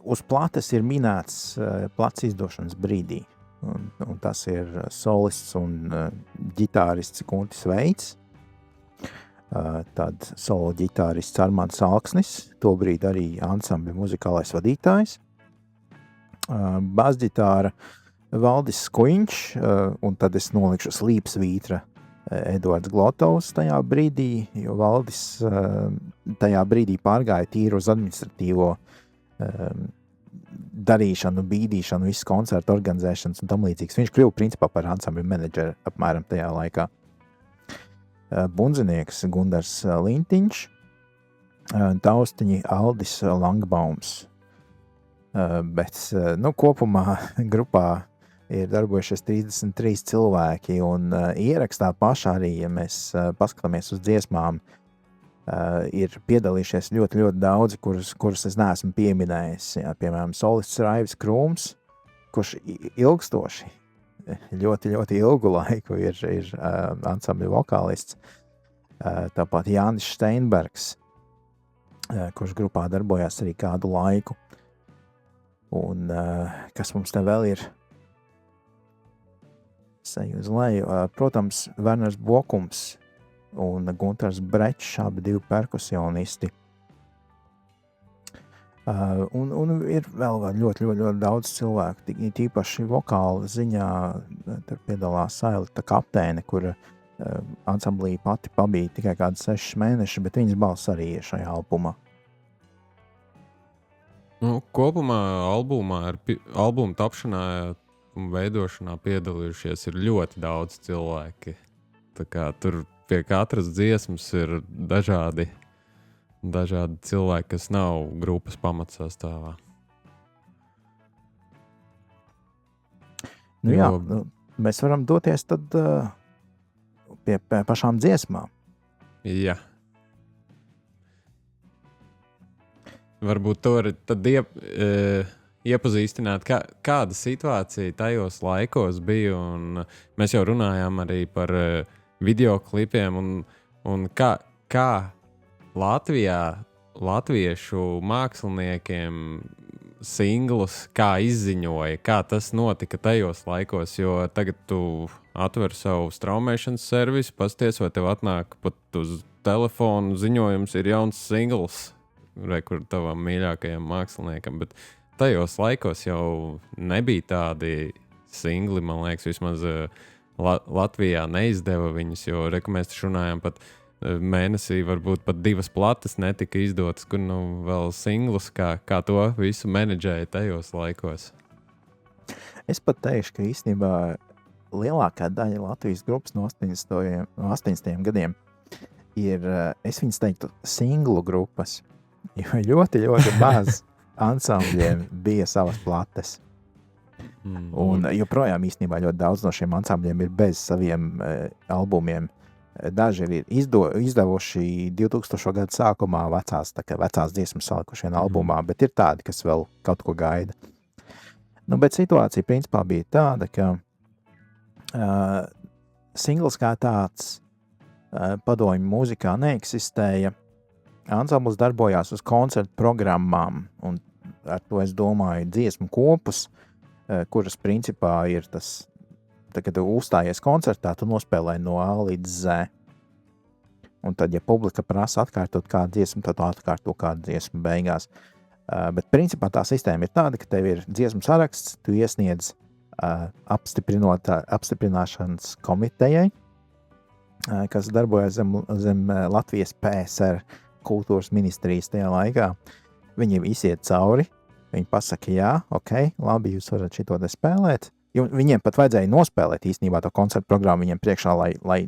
Speaker 3: uz plates ir minēts plats izdošanas brīdī. Un tas ir solists un ģitārists Guntis Veits. Tad solo ģitārists Armands Alksnis, tobrīd arī ansambļa muzikālais vadītājs, basģitāra Valdis Skuiņš, un tad es nolikšu slīpsvītra Eduards Glotovs tajā brīdī, jo Valdis tajā brīdī pārgāja tīri uz administratīvo darīšanu, bīdīšanu, visu koncertu organizēšanas un tam līdzīgs. Viņš kļuva principā par ansambļa menedžeru apmēram tajā laikā. Bundzinieks Gundars Lintiņš, taustiņi Aldis Langbaums. Bet kopumā grupā ir darbojušies 33 cilvēki, un ierakstā pašā arī, ja mēs paskatāmies uz dziesmām, ir piedalījušies ļoti, ļoti daudzi, kurus es neesmu pieminējis. Jā, piemēram, solists Raivis Krūms, kurš ilgstoši ļoti, ļoti ilgu laiku ir ansambļa vokālists. Tāpat Jānis Steinbergs, kurš grupā darbojās arī kādu laiku. Un kas mums te vēl ir? Seju uz leju. Protams, Werners Bokums un Guntars Brečs, abi 2 perkusionisti. Un ir vēl ļoti, ļoti, ļoti daudz cilvēku, tīpaši vokāla ziņā. Tur piedalās Sailita Kapteine, kura ansamblī pati pabija tikai kādi 6 mēneši, bet viņas balss arī ir šajā albumā.
Speaker 2: Nu, kopumā albuma tapšanā un veidošanā piedalījušies ir ļoti daudz cilvēki. Tā kā tur pie katras dziesmas ir dažādi cilvēki, kas nav grupas pamatsastāvā.
Speaker 3: Mēs varam doties tad pie pašām dziesmām.
Speaker 2: Jā. Varbūt to arī tad iepazīstināt, kāda situācija tajos laikos bija. Un mēs jau runājām arī par video klipiem un kā latviešu māksliniekiem singlus, kā izziņoja, kā tas notika tajos laikos. Jo tagad tu atver savu straumēšanas servisu, pasties, vai tev atnāk pat uz telefonu ziņojums, ir jauns singls, kur tavam mīļākajam māksliniekam. Bet tajos laikos jau nebija tādi singli, man liekas, vismaz Latvijā neizdeva viņus, jo mēs taču runājām pat mēnesī, varbūt pat 2 plates netika izdotas, kur vēl singlus, kā to visu menedžēja tajos laikos.
Speaker 3: Es pat teikšu, ka īstenībā lielākā daļa Latvijas grupas no 80. gadiem ir, es viņas teiktu, singlu grupas, jo ļoti, ļoti maz ansambļiem bija savas plates. Un joprojām īstenībā ļoti daudz no šiem ansambļiem ir bez saviem albumiem. Daži ir izdevuši 2000. gadu sākumā vecās dziesmas salikuši vienā albumā, bet ir tādi, kas vēl kaut ko gaida. Bet situācija principā bija tāda, ka singls kā tāds padomju mūzikā neeksistēja. Ansambls darbojās uz koncertu programmām, un ar to es domāju dziesmu kopus, kuras principā ir tas, kad uzstājies koncertā, tu nospēlē no A līdz Z. Un tad, ja publika prasa atkārtot kādu dziesmu, tad tu atkārto kādu dziesmu beigās. Bet principā tā sistēma ir tāda, ka tev ir dziesmu saraksts, tu iesniedz apstiprināšanas komitejai, kas darbojas zem Latvijas PSR kultūras ministrijas tajā laikā. Viņi iziet cauri, viņi pasaka, jā, ok, labi, jūs varat šito te spēlēt. Viņiem pat vajadzēja nospēlēt īstenībā to koncertu programmu viņiem priekšā, lai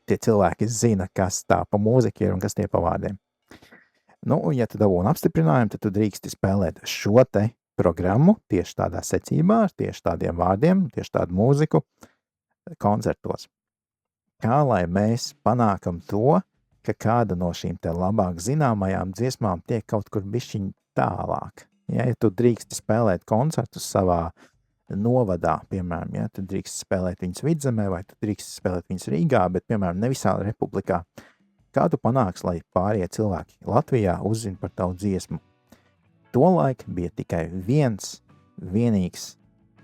Speaker 3: tie cilvēki zina, kas tā pa mūzika ir un kas tie pa vārdiem. Ja tu dabūni apstiprinājumu, tad tu drīksti spēlēt šo te programmu tieši tādā secībā, ar tieši tādiem vārdiem, tieši tādu mūziku koncertos. Kā lai mēs panākam to, ka kāda no šīm te labāk zināmajām dziesmām tiek kaut kur bišķiņ tālāk. Ja tu drīksti spēlēt koncertus savā novadā, piemēram, ja tu drīksti spēlēt viņas Vidzemē vai tu drīksti spēlēt viņas Rīgā, bet, piemēram, ne visā republikā. Kā tu panāks, lai pārējie cilvēki Latvijā uzzina par tavu dziesmu? Tolaik bija tikai vienīgs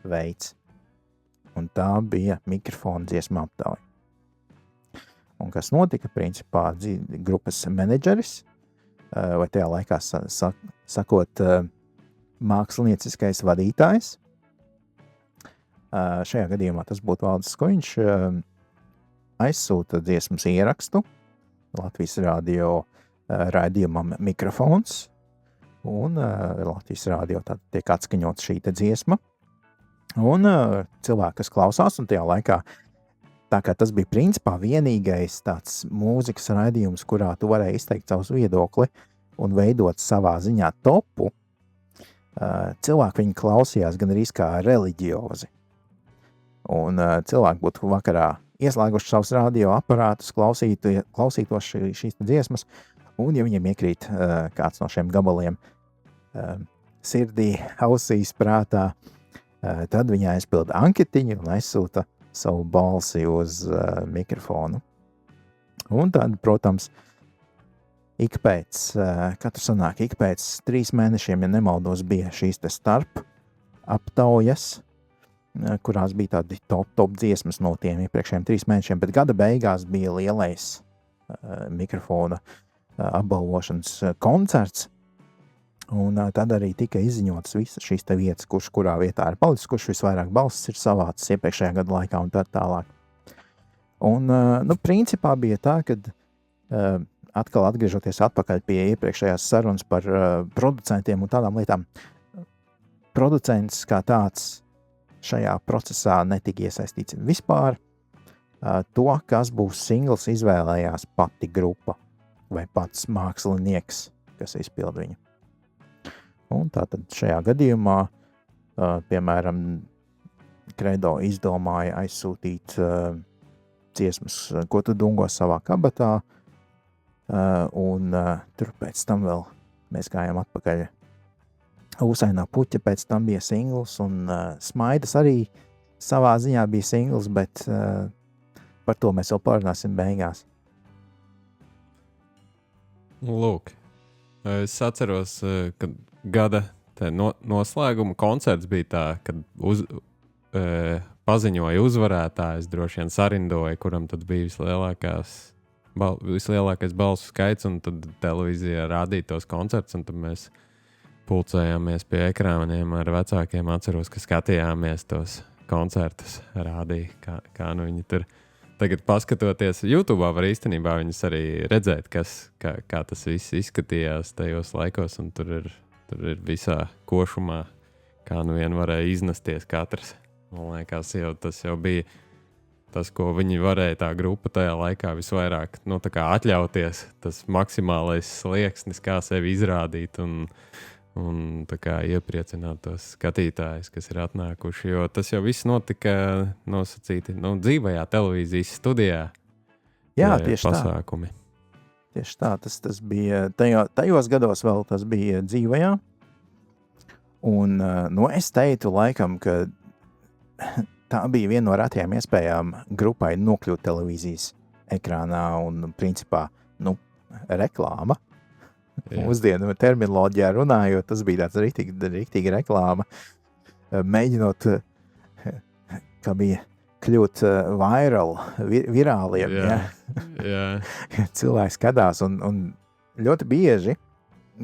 Speaker 3: veids, un tā bija mikrofona dziesma aptauja. Un kas notika, principā, grupas menedžeris, vai tajā laikā sakot mākslinieckais vadītājs, šajā gadījumā tas būtu Valdis Skuiņš, aizsūta dziesmas ierakstu Latvijas radio raidījumam Mikrofons, un Latvijas radio tad tiek atskaņot šī te dziesma, un cilvēki, kas klausās, un tajā laikā, tā kā tas bija principā vienīgais tāds mūzikas raidījums, kurā tu varēji izteikt savus viedokli un veidot savā ziņā topu, cilvēki viņu klausījās gan arī kā reliģiozi. Un cilvēki būtu vakarā ieslēguši savus radio aparātus, klausītos šīs dziesmas, un ja viņiem iekrīt kāds no šiem gabaliem sirdī, ausīs, prātā, tad viņi aizpilda anketiņu un aizsūta savu balsi uz mikrofonu. Un tad, protams, ik pēc 3 mēnešiem, ja nemaldos, bija šīs te starp aptaujas, kurās bija tādi top dziesmas no tiem iepriekšējiem 3 mēnešiem, bet gada beigās bija lielais mikrofona apbalvošanas koncerts, un tad arī tika izziņotas visas šīs te vietas, kurš kurā vietā ir palicis, kurš visvairāk balsis ir savācis iepriekšējā gada laikā un tā tālāk. Un, principā bija tā, kad atkal atgriežoties atpakaļ pie iepriekšējās sarunas par producentiem un tādām lietām, producents kā tāds šajā procesā netika iesaistīts vispār. To, kas būs singls, izvēlējās pati grupa vai pats mākslinieks, kas izpilda viņu. Un tātad šajā gadījumā, piemēram, Kredo izdomāja aizsūtīt dziesmas, ko tu dungo savā kabatā, un tur pēc tam vēl mēs gājām atpakaļ Ūsainā puķa pēc tam bija singls, un Smaidas arī savā ziņā bija singls, bet par to mēs vēl parunāsim beigās.
Speaker 2: Lūk, es atceros, ka gada noslēguma koncerts bija tā, kad paziņoja uzvarētājs, droši vien sarindoja, kuram tad bija vislielākais balsu skaits, un tad televīzijā rādīja tos koncerts, un tad mēs pulcējāmies pie ekrāniem ar vecākiem. Atceros, ka skatījāmies tos koncertus, rādīja, kā nu viņi tur. Tagad, paskatoties YouTube, var īstenībā viņus arī redzēt, kā tas viss izskatījās tajos laikos, un tur ir visā košumā, kā nu vien varēja iznesties katrs. Man liekas, tas jau bija tas, ko viņi varēja tā grupa tajā laikā visvairāk tā kā atļauties, tas maksimālais slieksnis, kā sevi izrādīt un tā kā iepriecināt tos skatītājus, kas ir atnākuši, jo tas jau viss notika nosacīti dzīvajā televīzijas studijā.
Speaker 3: Jā, tieši
Speaker 2: pasākumi.
Speaker 3: Tā. Tieši tā, tas bija, tajos gados vēl tas bija dzīvajā, un es teiktu laikam, ka tā bija viena no retajām iespējām grupai nokļūt televīzijas ekrānā un principā, reklāma. Mūsdienu terminoloģijā runājot, tas bija tāds riktīgi reklāma, mēģinot, kā bija kļūt virāliem,
Speaker 2: Jā.
Speaker 3: Cilvēki skatās, un ļoti bieži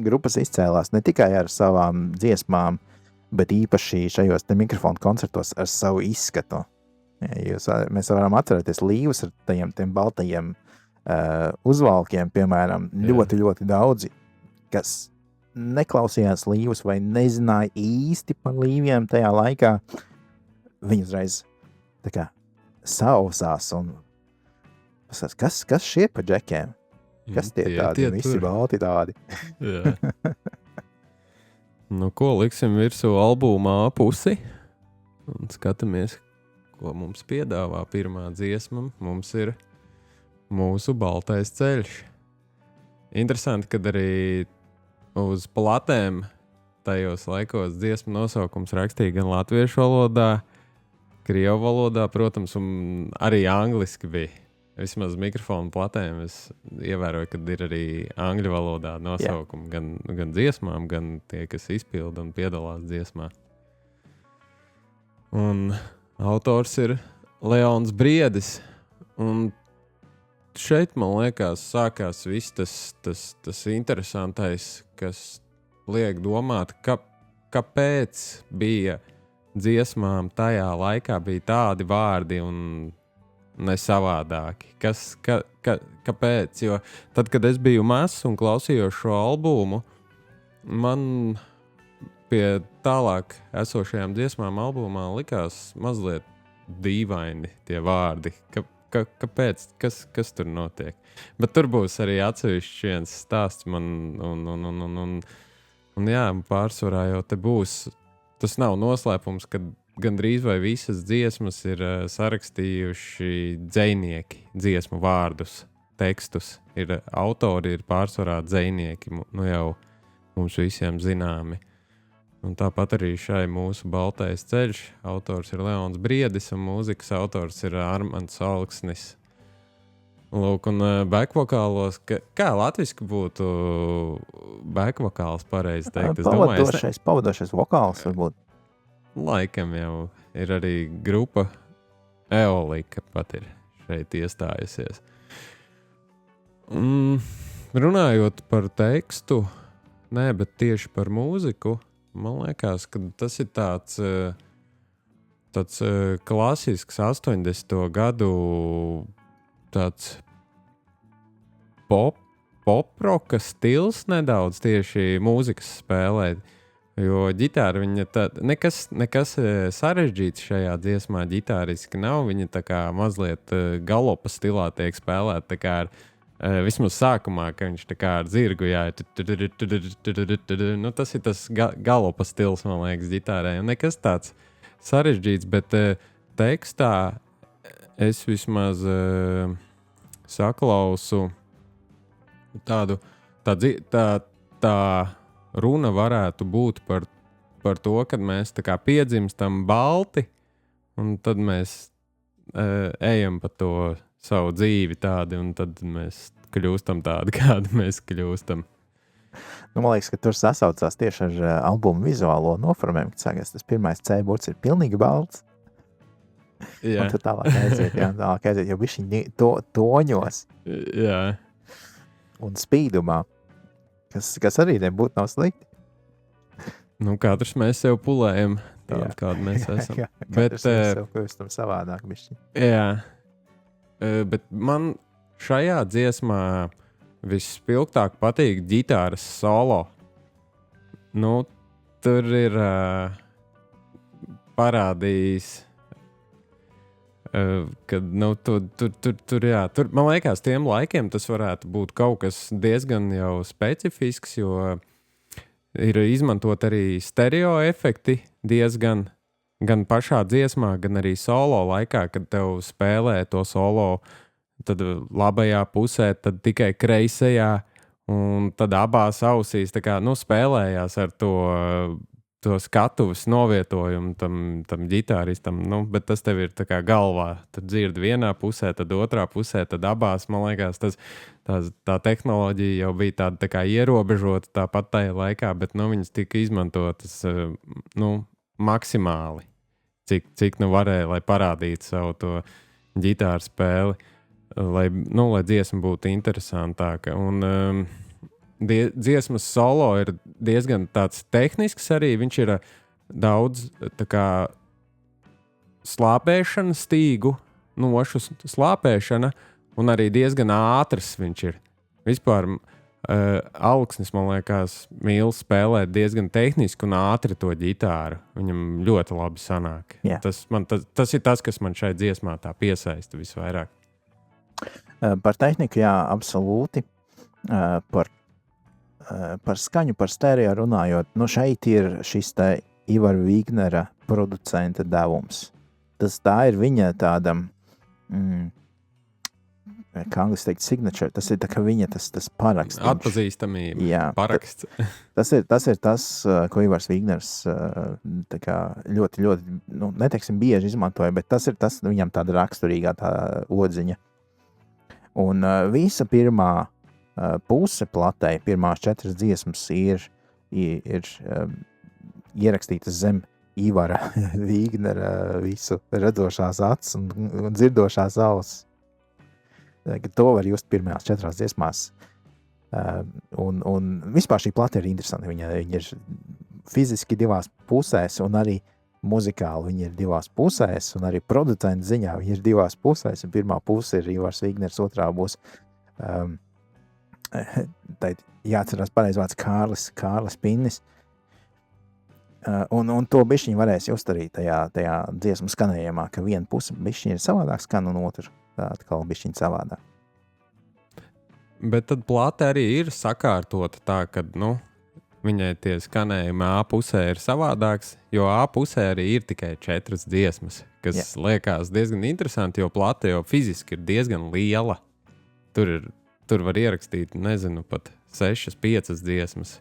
Speaker 3: grupas izcēlās ne tikai ar savām dziesmām, bet īpaši šajos mikrofonu koncertos ar savu izskatu. Mēs varam atcerēties līvus ar tiem baltajiem uzvalkiem, piemēram, ļoti, ļoti daudzi, kas neklausījās līvus vai nezināja īsti par līviem tajā laikā, viņi uzreiz tā kā sausās un pasaka, kas šie pa džekiem? Kas tie tādi? Visi balti tādi.
Speaker 2: Jā. Ko liksim virsū albumā pusi un skatāmies, ko mums piedāvā pirmā dziesma. Mums ir mūsu baltais ceļš. Interesanti, kad arī uz platēm tajos laikos dziesmu nosaukums rakstīja gan latviešu valodā, krievu valodā, protams, un arī angliski bija. Vismaz mikrofonu platēm es ievēroju, ka ir arī angļu valodā nosaukumi gan dziesmām, gan tie, kas izpilda un piedalās dziesmā. Un autors ir Leons Briedis, un šeit, man liekas, sākās viss tas interesantais, kas liek domāt, kāpēc bija dziesmām tajā laikā bija tādi vārdi un ne savādāki. Kāpēc? Jo tad, kad es biju mazs un klausījos šo albumu, man pie tālāk esošajām dziesmām albumā likās mazliet dīvaini tie vārdi. Kāpēc? Kas tur notiek? Bet tur būs arī atsevišķs viens stāsts man, un jā, pārsvarā jau te būs. Tas nav noslēpums, ka gandrīz vai visas dziesmas ir sarakstījuši dzejnieki, dziesmu vārdus, tekstus. Autori ir pārsvarā dzejnieki, jau mums visiem zināmi. Un tāpat arī šai mūsu baltais ceļš autors ir Leons Briedis un mūzikas autors ir Armands Alksnis. Lūk, un backvokālos, kā latviski būtu backvokāls pareizi teikt?
Speaker 3: Pavadošais vokāls varbūt.
Speaker 2: Laikam jau ir arī grupa Eolika pat ir šeit iestājusies. Runājot par tekstu, bet tieši par mūziku, man liekas, ka tas ir tāds klasisks 80. gadu tāds pop-roka stils nedaudz tieši mūzikas spēlēt. Jo ģitāra, viņa nekas sarežģīts šajā dziesmā ģitāriski nav. Viņa tā kā mazliet galopa stilā tiek spēlēt, tā kā vismaz sākumā, ka viņš tā kā ar zirgu tas ir tas galopa stils, man liekas, ģitārē. Nekas tāds sarežģīts, bet tekstā es vismaz saklausu tā runa varētu būt par par to, kad mēs tā kā piedzimstam balti, un tad mēs ejam pa to savu dzīvi tādi, un tad mēs kļūstam tādi, kādi mēs kļūstam.
Speaker 3: Nu, man liekas, ka tur sasaucās tieši ar albumu vizuālo noformējumu, kad sākās tas pirmais C burts ir pilnīgi balts.
Speaker 2: Jā,
Speaker 3: Un tad tālāk aiziet, jo bišķiņ toņos
Speaker 2: jā.
Speaker 3: un spīdumā, kas arī nebūtu nav slikti.
Speaker 2: Nu, katrs mēs sev pulējam tādu,
Speaker 3: Jā.
Speaker 2: kādu mēs esam.
Speaker 3: Bet,
Speaker 2: Bet,
Speaker 3: sev kļūstam savādāk bišķiņ.
Speaker 2: Jā, bet man šajā dziesmā vispilgtāk patīk ģitāras solo. Nu, tur ir parādījis, kad, nu, tur, man liekas, tiem laikiem tas varētu būt kaut kas diezgan jau specifisks, jo ir izmantot arī stereo efekti diezgan, gan pašā dziesmā, gan arī solo laikā, kad tev spēlē to solo, tad labajā pusē, tad tikai kreisajā, un tad abās ausīs tā kā, nu, spēlējās ar to skatuves novietojumu tam ģitāristam, nu, bet tas tev ir tā kā galvā, tad dzird vienā pusē, tad otrā pusē, tad abās, man liekas, tā tehnoloģija jau bija tāda tā kā ierobežota tāpat tajā laikā, bet, nu, viņas tika izmantotas, nu, maksimāli, cik nu varēja, lai parādītu savu to ģitāru spēli, lai dziesma būtu interesantāka. Un dziesmas solo ir diezgan tāds tehnisks arī. Viņš ir daudz tā kā slāpēšana, stīgu, nošu slāpēšana, un arī diezgan ātrs viņš ir. Vispār Alksnis, man liekas, mīl spēlēt diezgan tehniski un ātri to ģitāru. Viņam ļoti labi sanāk.
Speaker 3: Jā.
Speaker 2: Tas ir tas, kas man šai dziesmā tā piesaista visvairāk.
Speaker 3: Par tehniku, jā, absolūti. Par skaņu, par stereo runājot, nu šeit ir šis te Ivara Vignera producenta devums. Tā ir viņa tāda, kā angliski teikt, signature, tas ir tā kā viņa tas paraksts.
Speaker 2: Atpazīstamība,
Speaker 3: jā,
Speaker 2: paraksts.
Speaker 3: Tas ir tas, ko Ivars Vigners tā kā ļoti, ļoti, nu, neteiksim bieži izmantoja, bet tas ir tas, viņam tāda raksturīgā tā odziņa. Un visa pirmā puse platē, pirmās 4 dziesmas ir ierakstītas zem Ivara Vignera visu redzošās acis un dzirdošās ausis. To var just pirmajās 4 dziesmās. Un vispār šī plata ir interesanta. Viņa ir fiziski 2 pusēs un arī muzikāli viņa ir 2 pusēs un arī producentu ziņā viņa ir 2 pusēs. Un pirmā puse ir Ivars Vigners, otrā būs jāatcerās pareizi vārds Kārlis Pinnis. Un to bišķiņu varēs just arī tajā dziesmu skanējumā, ka viena puse bišķiņa ir savādāk skan un otra atkal bišķiņa savādāk.
Speaker 2: Bet tad plate arī ir sakārtota tā, ka, nu, viņai tie skanējumi A pusē ir savādāks, jo A pusē arī ir tikai 4 dziesmas, kas liekas diezgan interesanti, jo plate jau fiziski ir diezgan liela. Tur var ierakstīt, nezinu, pat 6-5 dziesmas.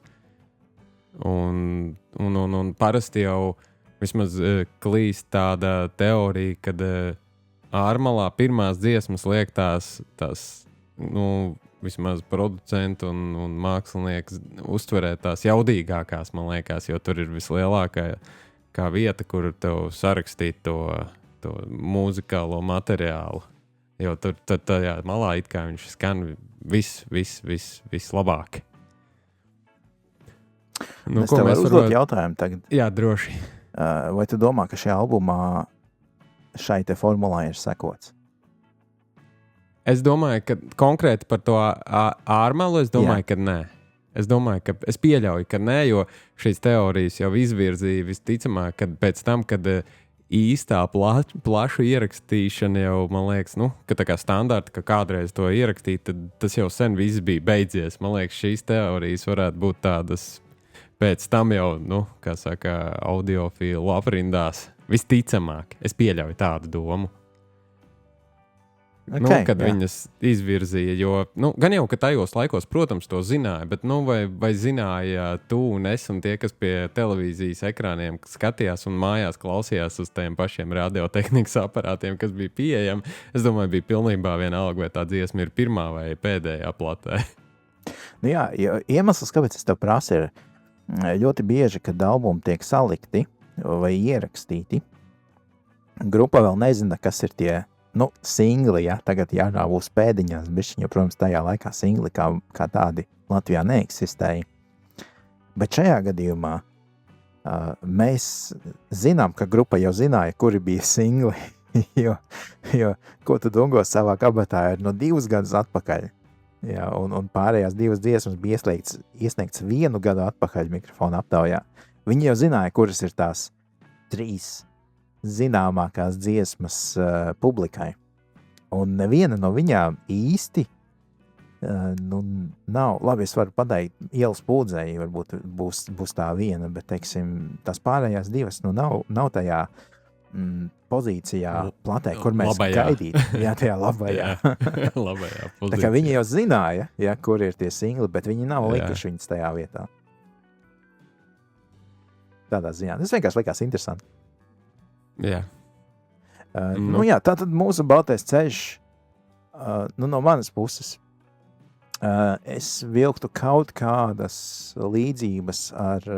Speaker 2: Un parasti jau vismaz klīst tāda teorija, kad ārmalā pirmās dziesmas liek tās nu, vismaz producentu un mākslinieks uztverēt tās jaudīgākās, man liekas, jo tur ir vislielākā vieta, kur tev sarakstīt to mūzikālo materiālu. Jo tur tajā malā it kā viņš skan vislabāk.
Speaker 3: Nu, es tev varu uzdot jautājumu tagad.
Speaker 2: Jā, droši.
Speaker 3: Vai tu domā, ka šajā albumā šai te formulā ir sekots?
Speaker 2: Es domāju, ka konkrēti par to ārmalu, es domāju, ka nē. Es pieļauju, ka nē, jo šīs teorijas jau izvirzīja visticamāk, kad pēc tam, kad īstā plašu ierakstīšana jau, man liekas, nu, ka tā kā standarta, ka kādreiz to ierakstīt, tad tas jau sen viss bija beidzies. Man liekas, šīs teorijas varētu būt tādas pēc tam jau, nu, kā saka, audiofīlu aprindās. Visticamāk, es pieļauju tādu domu. Kad viņas izvirzīja. Jo, gan jau, ka tajos laikos, protams, to zināja, bet vai zināja tu un es un tie, kas pie televīzijas ekrāniem skatījās un mājās klausījās uz tiem pašiem radiotehnikas aparātiem, kas bija pieejami, es domāju, bija pilnībā vienalga, vai tā dziesma ir pirmā vai pēdējā platē.
Speaker 3: Jā, iemesls, kāpēc es tev prasu, ir ļoti bieži, kad albumi tiek salikti vai ierakstīti. Grupa vēl nezina, kas ir tie singli, ja tagad jārāv uz pēdiņās, bišķiņ, jo, protams, tajā laikā singli kā tādi Latvijā neeksistēja. Bet šajā gadījumā mēs zinām, ka grupa jau zināja, kuri bija singli, jo ko tu dungos savā kabatā ir 2 gadus atpakaļ. Jā, un pārējās 2 dziesmas bija iesniegts 1 gadu atpakaļ mikrofona aptaujā. Viņi jau zināja, kuras ir tās 3 zināmākās dziesmas publikai. Un neviena no viņām īsti nav. Labi, es varu pateikt, ielas pūdzēji varbūt būs tā viena, bet, teiksim, tās pārējās 2 nav tajā pozīcijā platē, kur mēs gaidītu. Jā, tajā labajā.
Speaker 2: Labajā pozīcijā.
Speaker 3: Tā kā viņi jau zināja, kur ir tie singli, bet viņi nav likuši viņus tajā vietā. Tādā ziņā. Tas vienkārši likās interesanti.
Speaker 2: Jā.
Speaker 3: Tātad mūsu baltais ceļš, no manas puses, es vilktu kaut kādas līdzības ar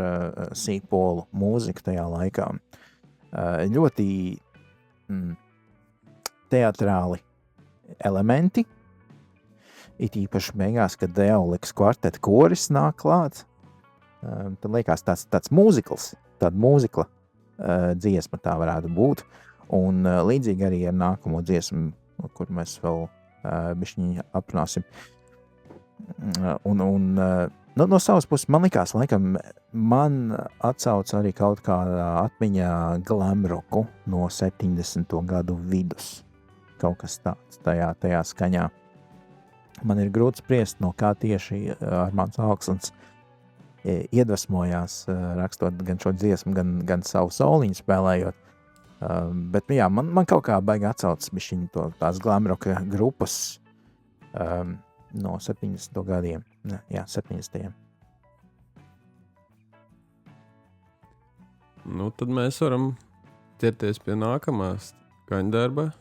Speaker 3: sīkpolu mūziku tajā laikā. Ļoti teatrāli elementi, it īpaši beigās, kad Eolikas kvarteta koris nāk klāt, tad liekas tāds mūzikls, tāda mūzikla dziesma tā varētu būt, un līdzīgi arī ar nākamo dziesmu, kur mēs vēl bišķiņi aprunāsim. No savas puses, man likās, laikam, man atsauc arī kaut kādā atmiņā glam roku no 70. gadu vidus. Kaut kas tāds tajā skaņā. Man ir grūti spriest, no kā tieši Armāns Auksons iedvesmojās, rakstot gan šo dziesmu, gan savu soliņu spēlējot. Bet, jā, man kaut kā baigi atsauc bišķiņi tās glam roka grupas no 70. gadiem. Jā, 70.
Speaker 2: Tad mēs varam ķerties pie nākamā skaņdarba,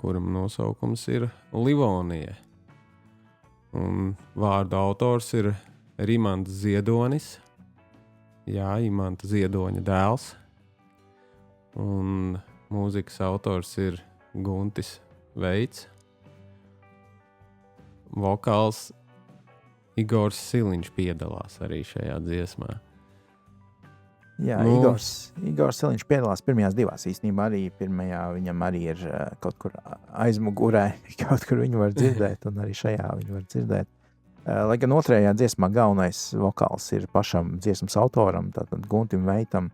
Speaker 2: kuram nosaukums ir Livonija. Un vārda autors ir Rimants Ziedonis. Jā, Imanta Ziedoņa dēls. Un mūzikas autors ir Guntis Veits. Vokāls Igors Siliņš piedalās arī šajā dziesmā.
Speaker 3: Jā, Igors Siliņš piedalās pirmajās 2. Īstenībā arī pirmajā viņam arī ir kaut kur aizmugurē, kaut kur viņu var dzirdēt, un arī šajā viņu var dzirdēt. Lai gan 2. dziesmā galvenais vokāls ir pašam dziesmas autoram, tātad Guntim Veitam.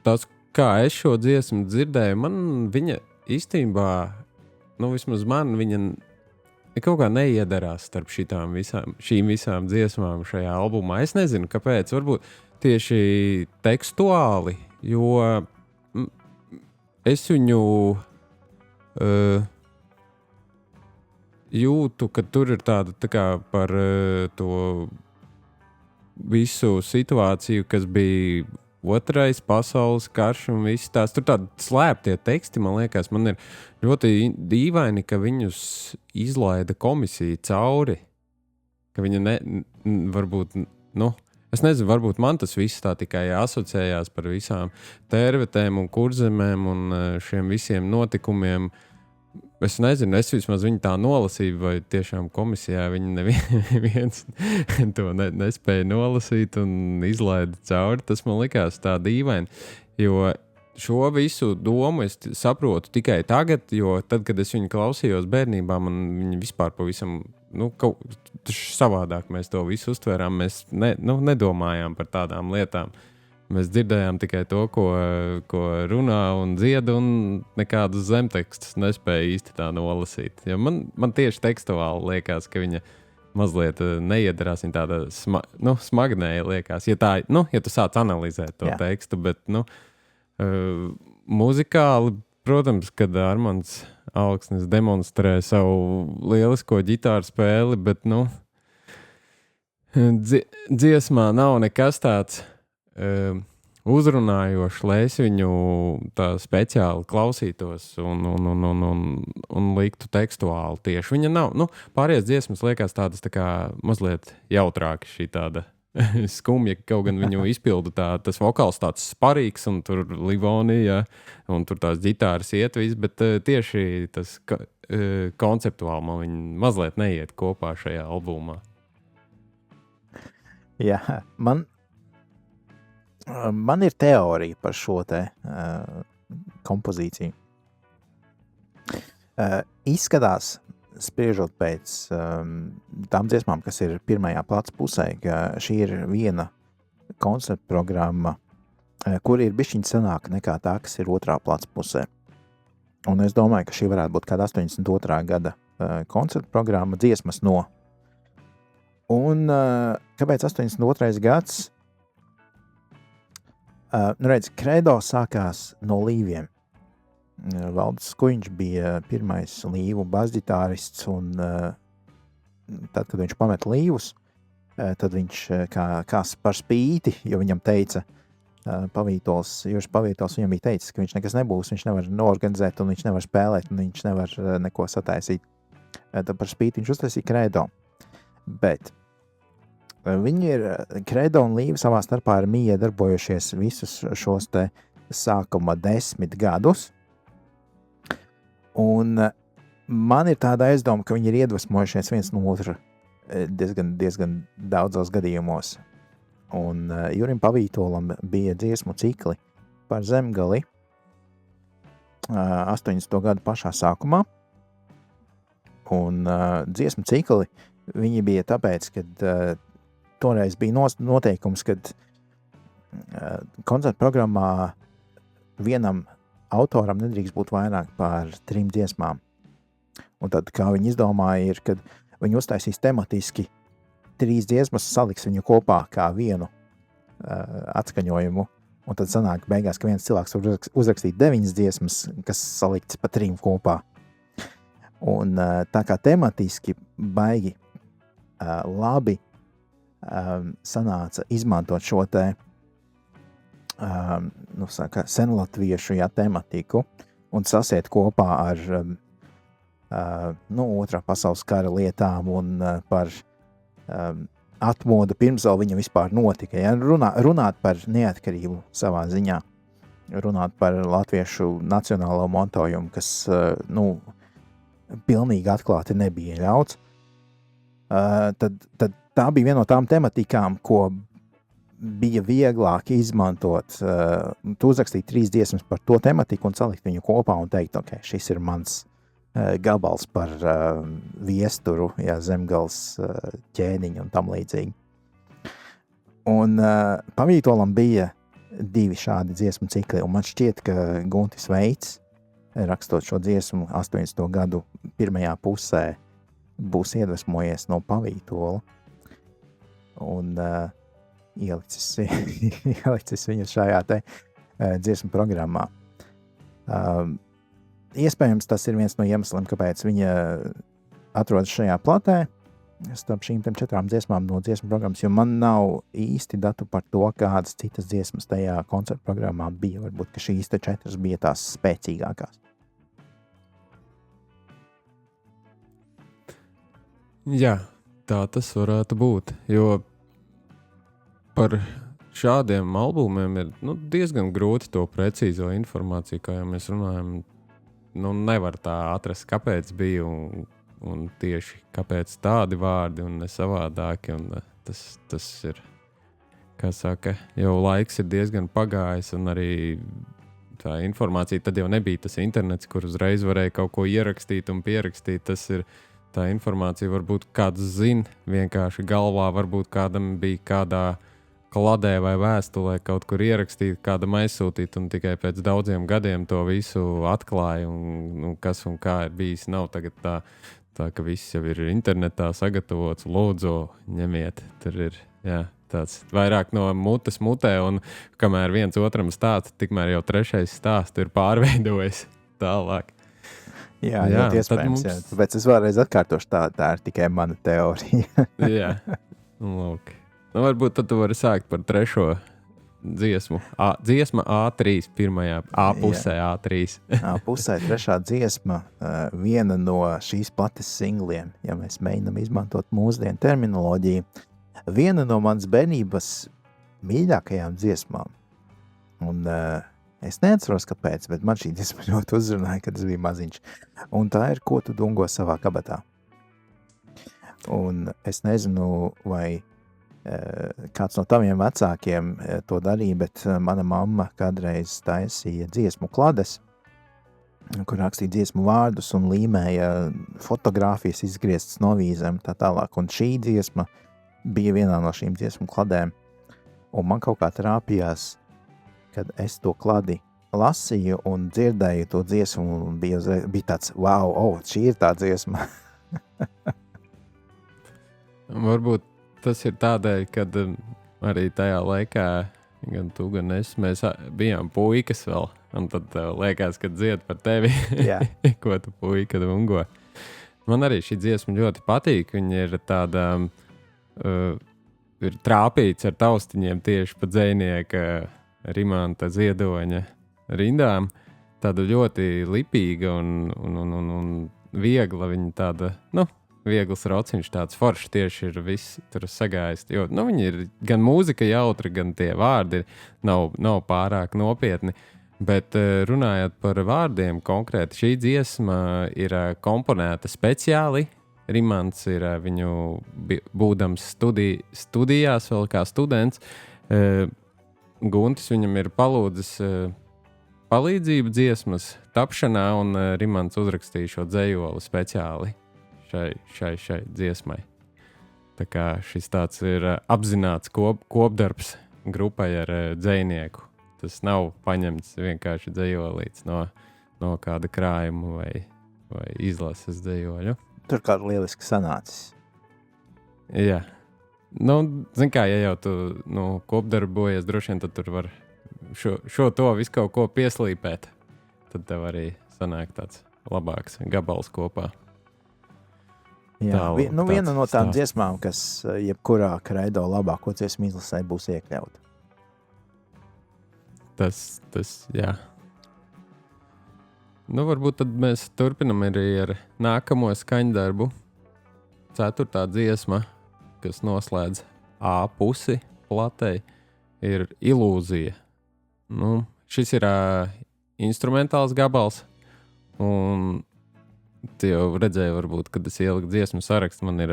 Speaker 2: Tas, kā es šo dziesmu dzirdēju, man viņa īstenībā, vismaz man viņa kaut kā neiedarās starp šīm visām dziesmām šajā albumā. Es nezinu, kāpēc. Varbūt tieši tekstuāli, jo es viņu jūtu, ka tur ir tāda tā kā par to visu situāciju, kas bija Otrais pasaules karš un viss tās. Tur tādi slēptie teksti, man liekas, man ir ļoti dīvaini, ka viņus izlaida komisija cauri. Ka viņa varbūt, es nezinu, varbūt man tas viss tā tikai asociējās par visām tērvetēm un kurzemēm un šiem visiem notikumiem. Es nezinu, es vismaz viņu tā nolasīju, vai tiešām komisijā viņi neviens to nespēja nolasīt un izlaida cauri. Tas man likās tā dīvaini, jo šo visu domu es saprotu tikai tagad, jo tad, kad es viņu klausījos bērnībā, man viņi vispār pavisam, savādāk mēs to visu uztvērām, mēs nedomājām par tādām lietām. Mēs dzirdējām tikai to, ko runā un dzied, un nekādus zemtekstus nespēja īsti tā nolasīt. Jo man tieši tekstuāli liekas, ka viņa mazliet neiedarās, viņa tāda smagnēja liekas. Ja tu sāc analizēt to tekstu, bet muzikāli, protams, kad Armands Alksnis demonstrē savu lielisko ģitāru spēli, bet, dziesmā nav nekas tāds uzrunājošs, lai es viņu tā speciāli klausītos un liktu tekstuāli tieši. Viņa nav, pārējās dziesmas liekas tādas tā kā mazliet jautrāki, šī tāda skumja, kaut gan viņu izpilda tas vokāls tāds sparīgs un tur livonija un tur tās ģitāras iet viss, bet tieši tas konceptuāli man viņi mazliet neiet kopā šajā albumā.
Speaker 3: Jā, man ir teorija par šo te kompozīciju. Izskatās, spriežot pēc tām dziesmām, kas ir pirmajā plats pusē, ka šī ir viena koncerta programma, kur ir bišķiņ senāka nekā tā, kas ir otrā plats pusē. Un es domāju, ka šī varētu būt kāda 82. gada koncerta programma dziesmas no. Un kāpēc 82. gads? Redz, Kredo sākās no līviem. Valdis Skuiņš bija pirmais līvu basģitārists, un tad, kad viņš pamet līvus, tad viņš kā par spīti, jo viņam teica, Juris Pavītols viņam bija teicis, ka viņš nekas nebūs, viņš nevar noorganizēt, un viņš nevar spēlēt, un viņš nevar neko sataisīt. Tad par spīti viņš uztaisīja Kredo. Bet viņi ir, Kredo un līvi savā starpā ir iedarbojušies visus šos te sākuma 10 gadus. Un man ir tāda aizdoma, ka viņi ir iedvesmojušies viens no otra diezgan daudzos gadījumos. Un Jurim Pavītolam bija dziesmu cikli par Zemgali 80. gadu pašā sākumā. Un dziesmu cikli viņi bija tāpēc, kad toreiz bija noteikums, kad koncerta programmā vienam autoram nedrīkst būt vairāk par 3 dziesmām. Un tad, kā viņi izdomāja, ir, kad viņi uztaisīs tematiski 3 dziesmas, saliks viņu kopā kā vienu atskaņojumu. Un tad sanāk beigās, ka viens cilvēks var uzrakstīt 9 dziesmas, kas salikts pa 3 kopā. Un tā kā tematiski baigi labi sanāca izmantot šo te senlatviešu tematiku un sasiet kopā ar otrā pasaules kara lietām un par atmodu pirms vēl viņa vispār notika. Ja? Runāt par neatkarību savā ziņā, runāt par latviešu nacionālo mantojumu, kas pilnīgi atklāti nebija ļauts. Tad tā bija viena no tām tematikām, ko bija vieglāk izmantot. Tu uzrakstīt 3 dziesmas par to tematiku un salikt viņu kopā un teikt, ok, šis ir mans gabals par viesturu, Zemgales ķēniņu un tam līdzīgi. Un Pavītolam bija 2 šādi dziesmu cikli, un man šķiet, ka Guntis Veits, rakstot šo dziesmu 80. gadu pirmajā pusē, būs iedvesmojies no Pavītola un ielicis viņu šajā te dziesmu programmā. Iespējams, tas ir viens no iemesliem, kāpēc viņa atrodas šajā platē starp šīm 4 dziesmām no dziesmu programmas, jo man nav īsti datu par to, kādas citas dziesmas tajā koncerta programmā bija. Varbūt, ka šīs 4 bija tās spēcīgākās.
Speaker 2: Jā, tā tas varētu būt, jo par šādiem albumiem ir diezgan grūti to precīzo informāciju, kā jau mēs runājam. Nevar tā atrast, kāpēc bija un tieši kāpēc tādi vārdi un ne savādāki. Un tas ir, kā saka, jau laiks ir diezgan pagājis un arī tā informācija, tad jau nebija tas internets, kur uzreiz varēja kaut ko ierakstīt un pierakstīt. Tas ir tā informācija, varbūt kāds zina vienkārši galvā, varbūt kādam bija kādā kladē vai vēstulē kaut kur ierakstīt, kādam aizsūtīt, un tikai pēc daudziem gadiem to visu atklāja, un kas un kā ir bijis. Nav tagad tā, ka viss jau ir internetā sagatavots, lūdzu, ņemiet. Tur ir, jā, tāds vairāk no mutes mutē, un kamēr viens otram stāsta, tikmēr jau trešais stāsts ir pārveidojis tālāk.
Speaker 3: Jā, ļoti iespējams. Jā. Tāpēc es vēlreiz atkārtošu, tā ir tikai mana teorija.
Speaker 2: Jā, lūk. Nu, varbūt tad tu vari sākt par trešo dziesmu. Dziesma A3, pirmajā A pusē A3.
Speaker 3: A pusē trešā dziesma, viena no šīs plates singliem, ja mēs mēģinām izmantot mūsdienu terminoloģiju, viena no manas bērnības mīļākajām dziesmām. Un es neatceros, kāpēc, bet man šī dziesma ļoti uzrunāja, kad es biju maziņš. Un tā ir Ko tu dungo savā kabatā. Un es nezinu, vai kāds no taviem vecākiem to darīja, bet mana mamma kādreiz taisīja dziesmu klades, kur rakstīja dziesmu vārdus un līmēja fotogrāfijas izgrieztas no vīzēm tā tālāk. Un šī dziesma bija vienā no šīm dziesmu kladēm. Un man kaut kā trāpījās, kad es to kladi lasīju un dzirdēju to dziesmu, un bija tāds, wow, šī ir tā dziesma.
Speaker 2: Varbūt tas ir tādēļ, kad arī tajā laikā gan tu, gan es, mēs bijām puikas vēl, un tad liekas, kad dzied par tevi, ko tu puika dungo. Man arī šī dziesma ļoti patīk, viņa ir tāda, ir trāpīts ar taustiņiem tieši pa dzejnieka Rimanta Ziedoņa rindām, tāda ļoti lipīga un viegla, viņa tāda, viegls rociņš, tāds foršs tieši ir viss tur sagājis, jo, viņi ir gan mūzika jautra, gan tie vārdi nav pārāk nopietni, bet runājot par vārdiem konkrēti, šī dziesma ir komponēta speciāli, Rimants ir viņu būdams studijās vēl kā students, Guntis viņam ir palūdzis palīdzību dziesmas tapšanā, un Rimants uzrakstīja šo dzejoli speciāli šai dziesmai. Tā kā šis tāds ir apzināts kopdarbs grupai ar dzejnieku. Tas nav paņemts vienkārši dzejolīts no kāda krājuma vai izlases dzejoļu.
Speaker 3: Tur kā lieliski sanācis.
Speaker 2: Jā. Zin kā, ja jau tu kopdarbojies, droši vien tad tur var to visu kaut ko pieslīpēt. Tad tev arī sanāk tāds labāks gabals kopā.
Speaker 3: Jā, viena no tām dziesmām, kas jebkurā kreido labāko dziesmu izlasē būs iekļauta.
Speaker 2: Tas, jā. Varbūt tad mēs turpinam arī ar nākamo skaņdarbu. 4. dziesma, kas noslēdz A pusi platei, ir Ilūzija. Šis ir instrumentāls gabals, un tu jau redzēji varbūt, kad es ieliku dziesmu sarakstu, man ir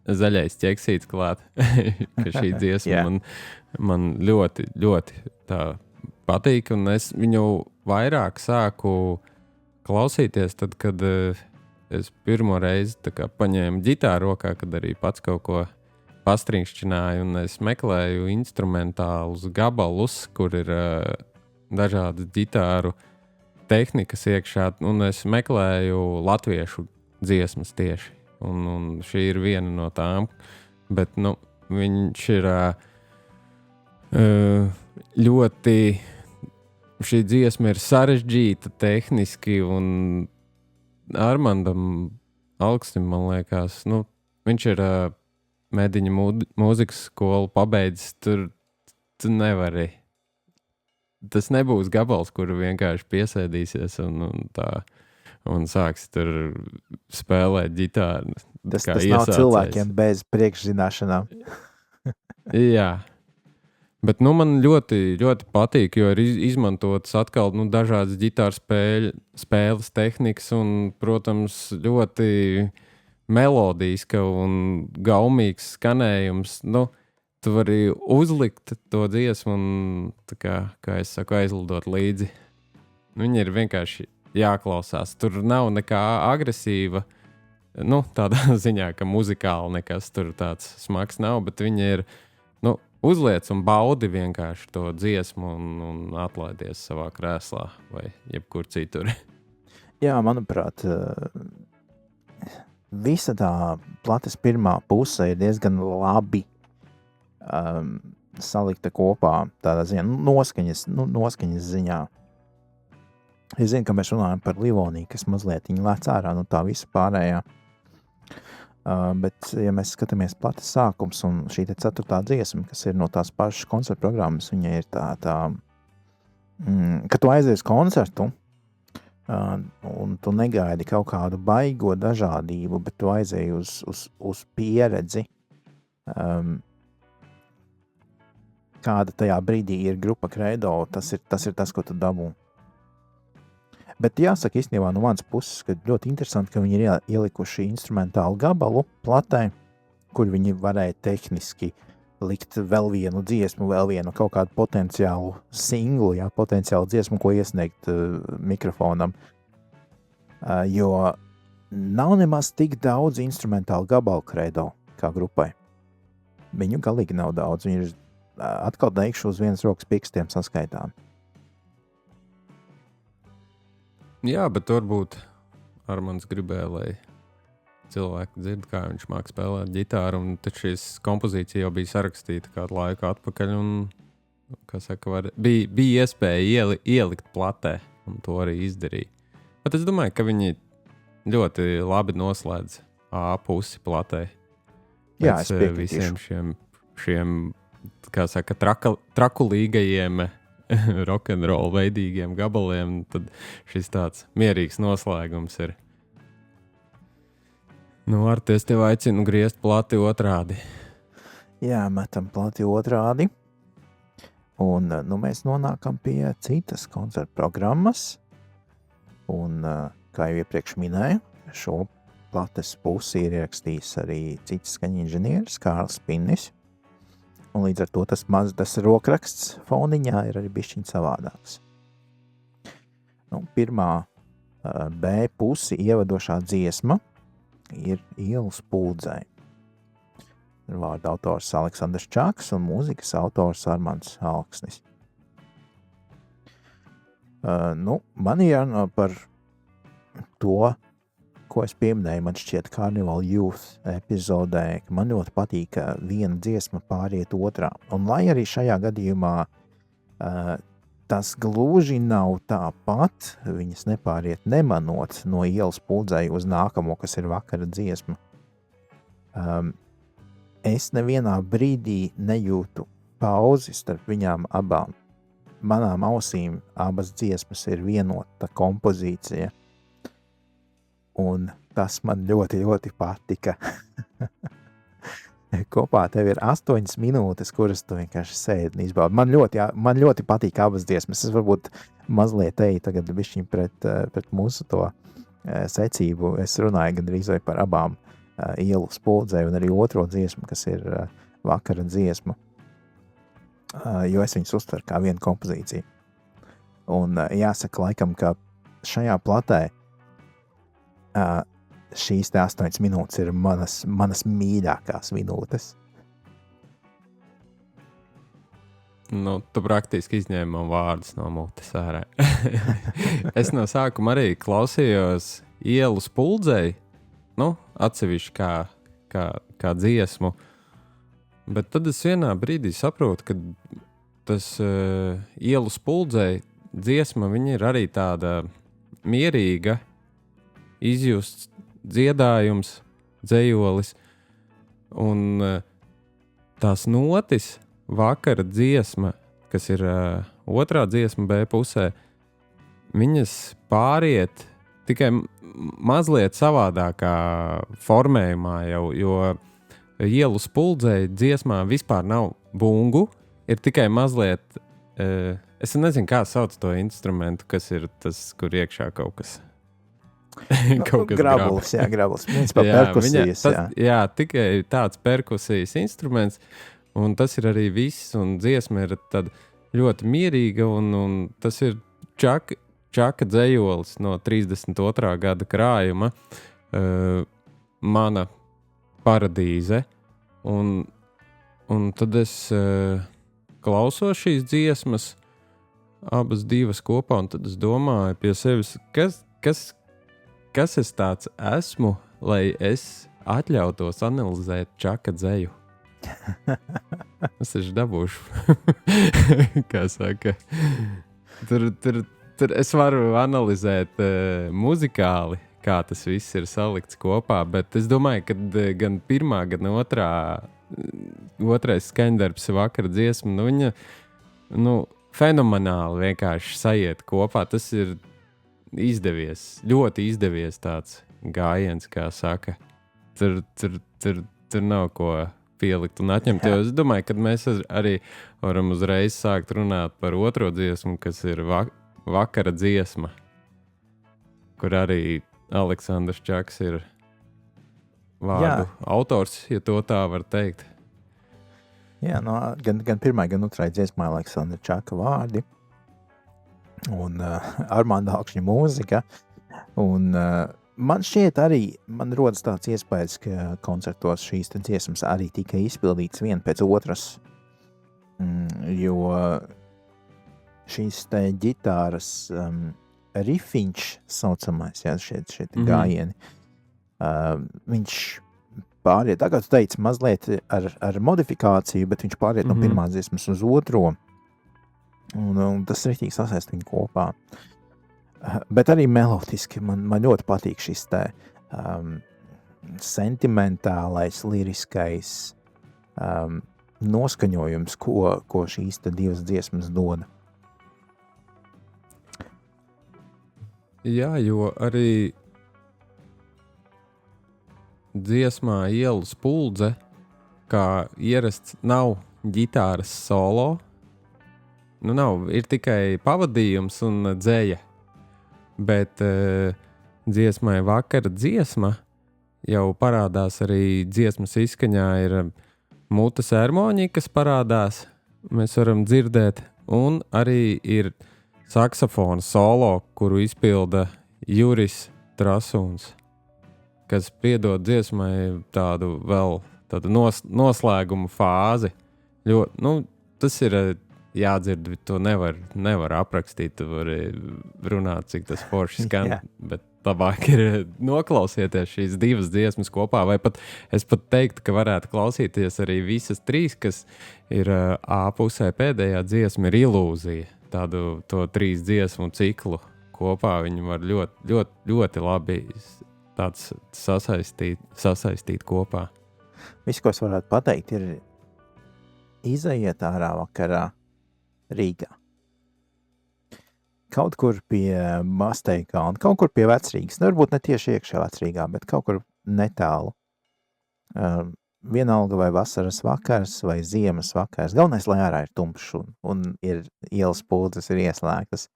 Speaker 2: zaļais ķeksīts klāt, ka šī dziesma man ļoti, ļoti tā patīk, un es viņu vairāk sāku klausīties tad, kad es pirmo reizi paņēmu ģitāru rokā, kad arī pats kaut ko pastriņšķināju, un es meklēju instrumentālus gabalus, kur ir dažādas ģitāru tehnikas iekšā, un es meklēju latviešu dziesmas tieši. Un šī ir viena no tām, bet viņš ir ļoti, šī dziesma ir sarežģīta tehniski, un Armandam Alkstim, man liekas, viņš ir Mediņa mūzikas skolu pabeidzis, tur tu nevari. Tas nebūs gabals, kuru vienkārši piesēdīsies un sāks tur spēlēt ģitāru.
Speaker 3: Tas nav cilvēkiem bez priekšzināšanām.
Speaker 2: Jā. Bet man ļoti, ļoti patīk, jo ir izmantotas atkal dažādas ģitāru spēles tehnikas un, protams, ļoti melodiska un gaumīgs skanējums. Tu vari uzlikt to dziesmu un, kā es saku, aizlidot līdzi. Viņi ir vienkārši jāklausās. Tur nav nekā agresīva, tādā ziņā, ka muzikāli nekas tur tāds smags nav, bet viņi ir, uzliec un baudi vienkārši to dziesmu un atlaidies savā krēslā vai jebkur citur.
Speaker 3: Jā, manuprāt, visa tā plates pirmā puse ir diezgan labi salikta kopā tādā ziņā, noskaņas ziņā. Es zinu, ka mēs runājam par Livoniju, kas mazliet viņa lēc ārā no tā visa pārējā. Bet, ja mēs skatāmies platas sākums un šī te 4. dziesma, kas ir no tās pašas koncerta programmas, viņa ir tā ka tu aizies koncertu un tu negaidi kaut kādu baigo dažādību, bet tu aizēji uz pieredzi, kāda tajā brīdī ir grupa Credo, tas ir tas, ko tu dabū. Bet jāsaka īstenībā no manas puses, ka ļoti interesanti, ka viņi ir ielikuši instrumentālu gabalu platē, kur viņi varēja tehniski likt vēl vienu dziesmu, vēl vienu kaut kādu potenciālu singlu, potenciālu dziesmu, ko iesniegt mikrofonam. Jo nav nemaz tik daudz instrumentālu gabalu Credo kā grupai. Viņu galīgi nav daudz, viņi ir atkal teikšu uz vienas rokas pirkstiem saskaitām.
Speaker 2: Jā, bet varbūt Armands gribēja, lai cilvēki dzird, kā viņš māk spēlēt ģitāru, un taču šīs kompozīcija jau bija sarakstīta kādu laiku atpakaļ, un, kā saka, bija iespēja ielikt platē, un to arī izdarīja. Bet es domāju, ka viņi ļoti labi noslēdz A pusi platē.
Speaker 3: Jā, es
Speaker 2: pēc visiem šiem, kā saka, trakulīgajiem rock'n'roll veidīgiem gabaliem, tad šis tāds mierīgs noslēgums ir. Nu, Arti, es tev aicinu griezt plati otrādi.
Speaker 3: Jā, metam plati otrādi. Un mēs nonākam pie citas koncerta programmas. Un, kā jau iepriekš minēju, šo plates pusi ir ierakstījis arī cits skaņu inženieris, Kārlis Pinnis. Un līdz ar to tas rokraksts foniņā ir arī bišķiņ savādāks. Pirmā B pusi ievadošā dziesma ir Ielu spuldzei. Vārda autors Aleksandrs Čaks un mūzikas autors Armands Alksnis. Man ir jārunā par to, ko es pieminēju, man šķiet Carnival Youth epizodē, ka man ļoti patīk, ka viena dziesma pāriet otrā. Un lai arī šajā gadījumā tas gluži nav tāpat, viņas nepāriet nemanot no Ielas spuldzei uz nākamo, kas ir vakara dziesma. Es nevienā brīdī nejūtu pauzi starp viņām abām. Manām ausīm abas dziesmas ir vienota kompozīcija. Un tas man ļoti, ļoti patika. Kopā tev ir 8 minūtes, kuras tu vienkārši sēdi un izbaudi. Man ļoti patīk abas dziesmas. Es varbūt mazliet eju tagad bišķiņ pret mūsu to secību. Es runāju gandrīz vai par abām Ielu spuldzei un arī otro dziesmu, kas ir vakara dziesma. Jo es viņus uztveru kā vienu kompozīciju. Un jāsaka laikam, ka šajā platē šīs te 8 minūtes ir manas mīļākās minūtes.
Speaker 2: Tu praktiski izņēmi man vārdus no mutes ārā. Es no sākuma arī klausījos Ielu spuldzei, atsevišķi kā dziesmu, bet tad es vienā brīdī saprotu, ka tas Ielu spuldzei dziesma, viņa ir arī tāda mierīga, izjusts dziedājums, dzejolis, un tās notis vakara dziesma, kas ir otrā dziesma B pusē, viņas pāriet tikai mazliet savādākā formējumā jau, jo Ielu spuldzei dziesmā vispār nav bungu, ir tikai mazliet, es nezinu, kā sauc to instrumentu, kas ir tas, kur iekšā kaut kas.
Speaker 3: Grabulis, principā perkusijas.
Speaker 2: Jā, tikai tāds perkusijas instruments, un tas ir arī viss, un dziesma ir tad ļoti mierīga, un tas ir Čaka dzejolis no 32. gada krājuma, Mana paradīze, un tad es klausos šīs dziesmas, abas divas kopā, un tad es domāju pie sevis, kas es tāds esmu, lai es atļautos analizēt Čaka dzeju. Es taču dabūšu. Kā saka. Tur es varu analizēt muzikāli, kā tas viss ir salikts kopā, bet es domāju, ka gan pirmā, gan otrais skaņdarbs vakara dziesma, viņa fenomenāli vienkārši sajiet kopā. Tas ir izdevies, ļoti izdevies tāds gājiens, kā saka. Tur nav ko pielikt un atņemt. Jo es domāju, ka mēs arī varam uzreiz sākt runāt par otro dziesmu, kas ir vakara dziesma, kur arī Aleksandrs Čaks ir vārdu autors, ja to tā var teikt.
Speaker 3: Jā, gan pirmā, gan otrā dziesmā Aleksandra Čaka vārdi un Armanda Alkšņa mūzika. Un man šķiet arī, man rodas tāds iespējas, ka koncertos šīs dziesmas arī tika izpildītas viena pēc otras, jo šīs te ģitāras rifiņš saucamais, šie gājieni, viņš pāriet, tā kā tu teici, mazliet ar modifikāciju, bet viņš pāriet no pirmās dziesmas uz otro, un tas rītīgi sasaist viņu kopā. Bet arī melodiski man ļoti patīk šis te sentimentālais, liriskais noskaņojums, ko šīs te divas dziesmas dod.
Speaker 2: Jā, jo arī dziesmā Ielu spuldze, kā ierasts, nav ģitāras solo. Nav, ir tikai pavadījums un dzeja. Bet dziesmai vakara dziesma jau parādās arī dziesmas izskaņā ir mutes harmonija, kas parādās, mēs varam dzirdēt, un arī ir saksofona solo, kuru izpilda Juris Trasuns, kas piedod dziesmai tādu noslēguma fāzi. Tas ir jādzird, to nevar aprakstīt, tu vari runāt, cik tas forši skan, bet labāk ir noklausieties šīs divas dziesmas kopā, vai pat es pat teiktu, ka varētu klausīties arī visas trīs, kas ir A pusē pēdējā dziesma ir Ilūzija, to 3 dziesmu ciklu kopā, viņi var ļoti, ļoti, ļoti labi tāds sasaistīt kopā.
Speaker 3: Viss, ko es varētu pateikt, ir izajiet ārā vakarā Rīgā. Kaut kur pie Masteikā un kaut kur pie Vecrīgas. Varbūt ne tieši iekšā Vecrīgā, bet kaut kur netālu. Vienalga vai vasaras vakars vai ziemas vakars. Galvenais, lai ārā ir tumšs un ir ielas puldzes ir ieslēgtas.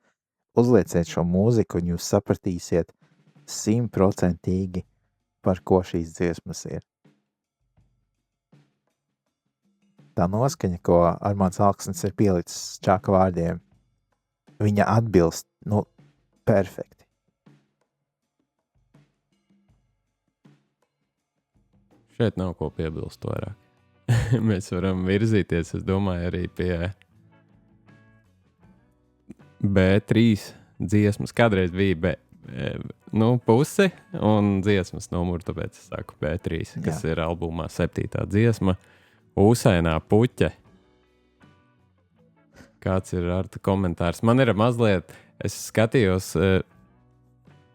Speaker 3: Uzlieciet šo mūziku un jūs sapratīsiet 100% par ko šīs dziesmas ir. Tā noskaņa, ko Armands Alksnis ir pielicis Čaka vārdiem, viņa atbilst, perfekti.
Speaker 2: Šeit nav ko piebilst vairāk. Mēs varam virzīties, es domāju, arī pie B3 dziesmas. Kādreiz bija pusi un dziesmas numuru, tāpēc es saku B3, kas ir albumā 7. dziesma. Ūsainā puķe. Kāds ir Arta komentārs? Man ir mazliet, es skatījos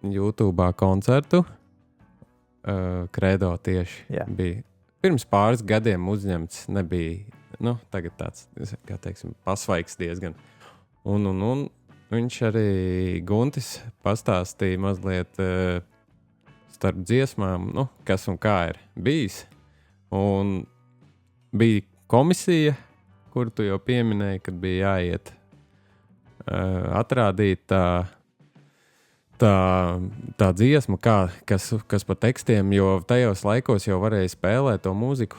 Speaker 2: YouTube'ā koncertu, Kredo tieši bija. Pirms pāris gadiem uzņemts, nebija, tagad tāds, kā teiksim, pasvaigs diezgan. Un viņš arī Guntis pastāstīja mazliet starp dziesmām, kas un kā ir bijis. Un bija komisija, kur tu jau pieminēji, kad bija jāiet atrādīt tā dziesma, kas pa tekstiem, jo tajos laikos jau varēja spēlēt to mūziku,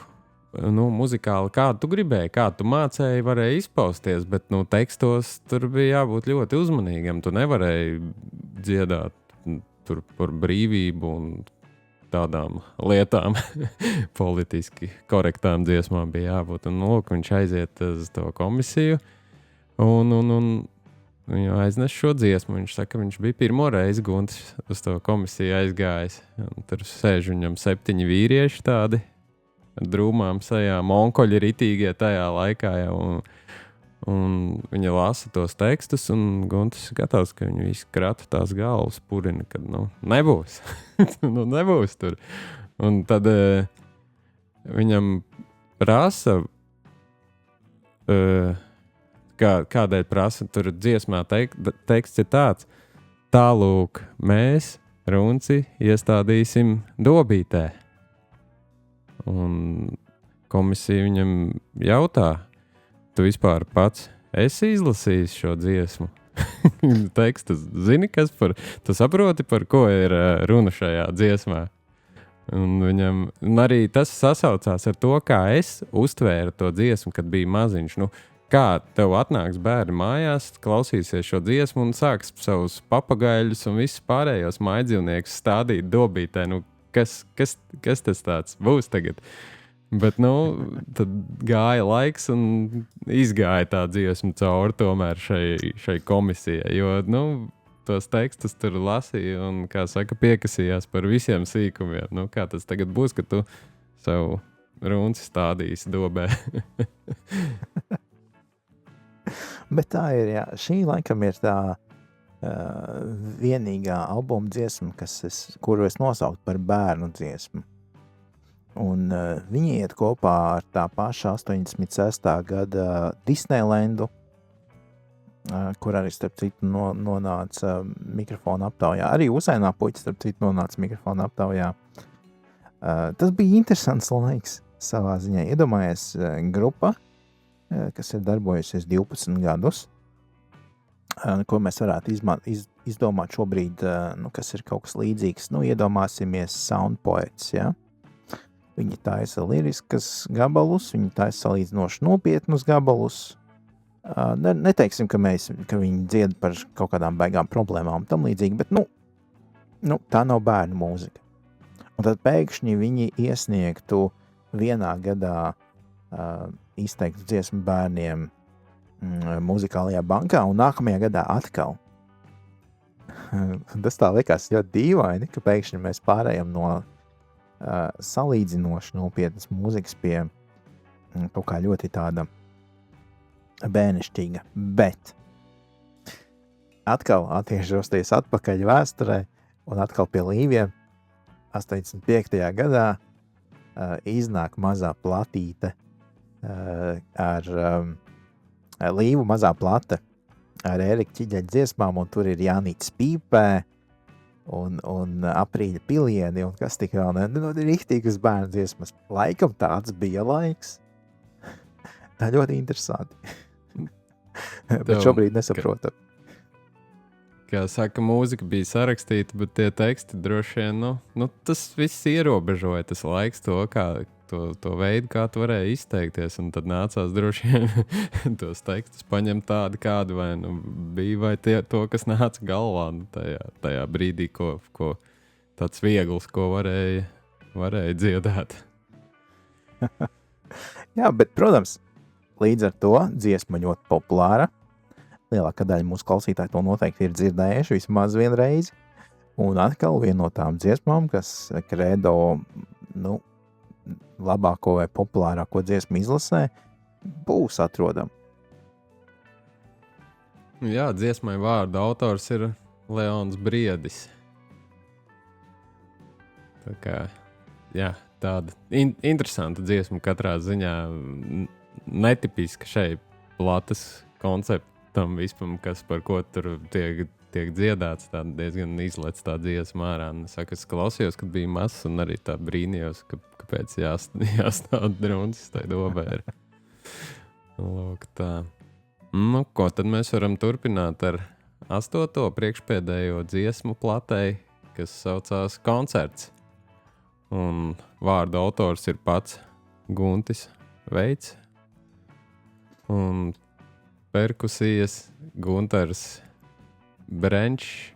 Speaker 2: muzikāli, kādu tu gribēji, kādu tu mācēji, varēja izpausties, bet tekstos tur bija jābūt ļoti uzmanīgam. Tu nevarēji dziedāt tur par brīvību un tādām lietām, politiski korektām dziesmām bija jābūt. Un viņš aiziet uz to komisiju un viņu aiznes šo dziesmu. Viņš saka, viņš bija pirmo reizi Guntis uz to komisiju aizgājis. Un tur sēž viņam 7 vīrieši tādi drūmām sajām, onkoļi ritīgie tajā laikā jau, un viņa lasa tos tekstus, un Guntis skatās, ka viņi visi krata tās galvas purina, kad, nebūs. Nebūs tur. Un tad viņam prasa, kādēļ prasa, tur dziesmā teksts ir tāds, tālūk mēs, Runci, iestādīsim Dobītē. Un komisija viņam jautā, tu vispār pats esi izlasījis šo dziesmu? Tekstus, zini, tu saproti, par ko ir runa šajā dziesmā? Un arī tas sasaucās ar to, kā es uztvēru to dziesmu, kad biju maziņš. Kā tev atnāks bērni mājās, klausīsies šo dziesmu un sāks savus papagaļus un visus pārējos mājdzīvniekus stādīt Dobītē. Kas tas tāds būs tagad? Bet, tad gāja laiks un izgāja tā dziesma cauri tomēr šai komisijai, jo, tos tekstus tur lasīja un, kā saka, piekasījās par visiem sīkumiem. Kā tas tagad būs, ka tu savu Runci stādīsi dobē?
Speaker 3: Bet tā ir, jā. Šī laikam ir tā vienīgā albuma dziesma, kuru es nosaukt par bērnu dziesmu. Un viņi iet kopā ar tā paša 86. gada Disneylandu, kur arī, starp citu, nonāca mikrofona aptaujā. Arī Usainā puķis, starp citu, nonāca mikrofona aptaujā. Tas bija interesants laiks savā ziņā. Iedomājies grupa, kas ir darbojusies 12 gadus, ko mēs varētu izdomāt šobrīd, kas ir kaut kas līdzīgs. Iedomāsimies Soundpoets, ja? Viņi taisa liriskas gabalus, viņi taisa salīdzinoši nopietnus gabalus. Neteiksim, ka viņi dzied par kaut kādām baigām problēmām tam līdzīgi, bet, tā nav bērnu mūzika. Un tad pēkšņi viņi iesniegtu vienā gadā izteiktu dziesmu bērniem muzikālajā bankā, un nākamajā gadā atkal. Tas tā likās ļoti dīvaini, ka pēkšņi mēs pārējām no salīdzinoši nopietnas mūzikas pie kaut kā ļoti tāda bērnišķīga. Bet atkal atgriežoties atpakaļ vēsturē un atkal pie Līviem 85. gadā iznāk mazā platīte ar Līvu mazā plata ar Ērika Ķiģeļa dziesmām, un tur ir Jānītis Pīpē un Aprīļa pilieni, un kas tik vēl rīktīgas bērnu dziesmas. Laikam tāds bija laiks. Tā ļoti interesanti. Bet šobrīd nesaprotam.
Speaker 2: Kā saka, mūzika bija sarakstīta, bet tie teksti droši vien, tas viss ierobežoja tas laiks to veidu, kā tu varēji izteikties, un tad nācās droši vien tos tekstus paņemt tādu, kādu vai bija, vai to, kas nāca galvā tajā brīdī, ko tāds viegls, ko varēja dziedāt.
Speaker 3: Jā, bet, protams, līdz ar to dziesma ļoti populāra. Lielākā daļa mūsu klausītāji to noteikti ir dzirdējuši vismaz vienreiz. Un atkal viena no tām dziesmām, kas Credo, labāko vai populārāko dziesmu izlasē, būs atrodama.
Speaker 2: Jā, dziesmai vārdu autors ir Leons Briedis. Tā kā, jā, tāda interesanta dziesma katrā ziņā, netipiska šai platas konceptam vispam, kas par ko tur tiek dziedāts, tā diezgan izlec tā dziesma ārā. Es klausījos, kad bija mazs, un arī tā brīnījos, kāpēc jāstāv Runcis tai dobē ir. Lūk, tā. Ko tad mēs varam turpināt ar 8. priekšpēdējo dziesmu platei, kas saucās Koncerts. Un vārdu autors ir pats Guntis Veits. Un perkusijas Guntars Brenčs,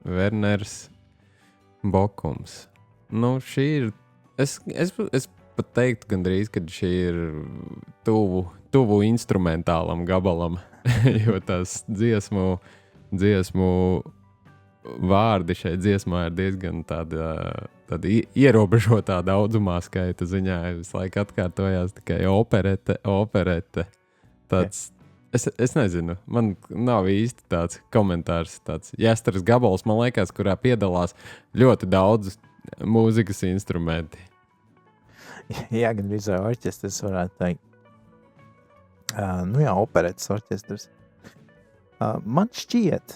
Speaker 2: Werners Bokums. Šī ir, es pat teiktu gandrīz, ka šī ir tuvu instrumentālam gabalam, jo tās dziesmu vārdi šai dziesmā ir diezgan tāda tāda ierobežotā daudzumā skaita ziņā visu laiku atkārtojās tikai operete. Tāds, es nezinu, man nav īsti tāds komentārs, tāds jāstaras gabals, man liekas, kurā piedalās ļoti daudz mūzikas instrumenti.
Speaker 3: Jā, gan visai orķestris varētu teikt. Operetes orķestris. Man šķiet,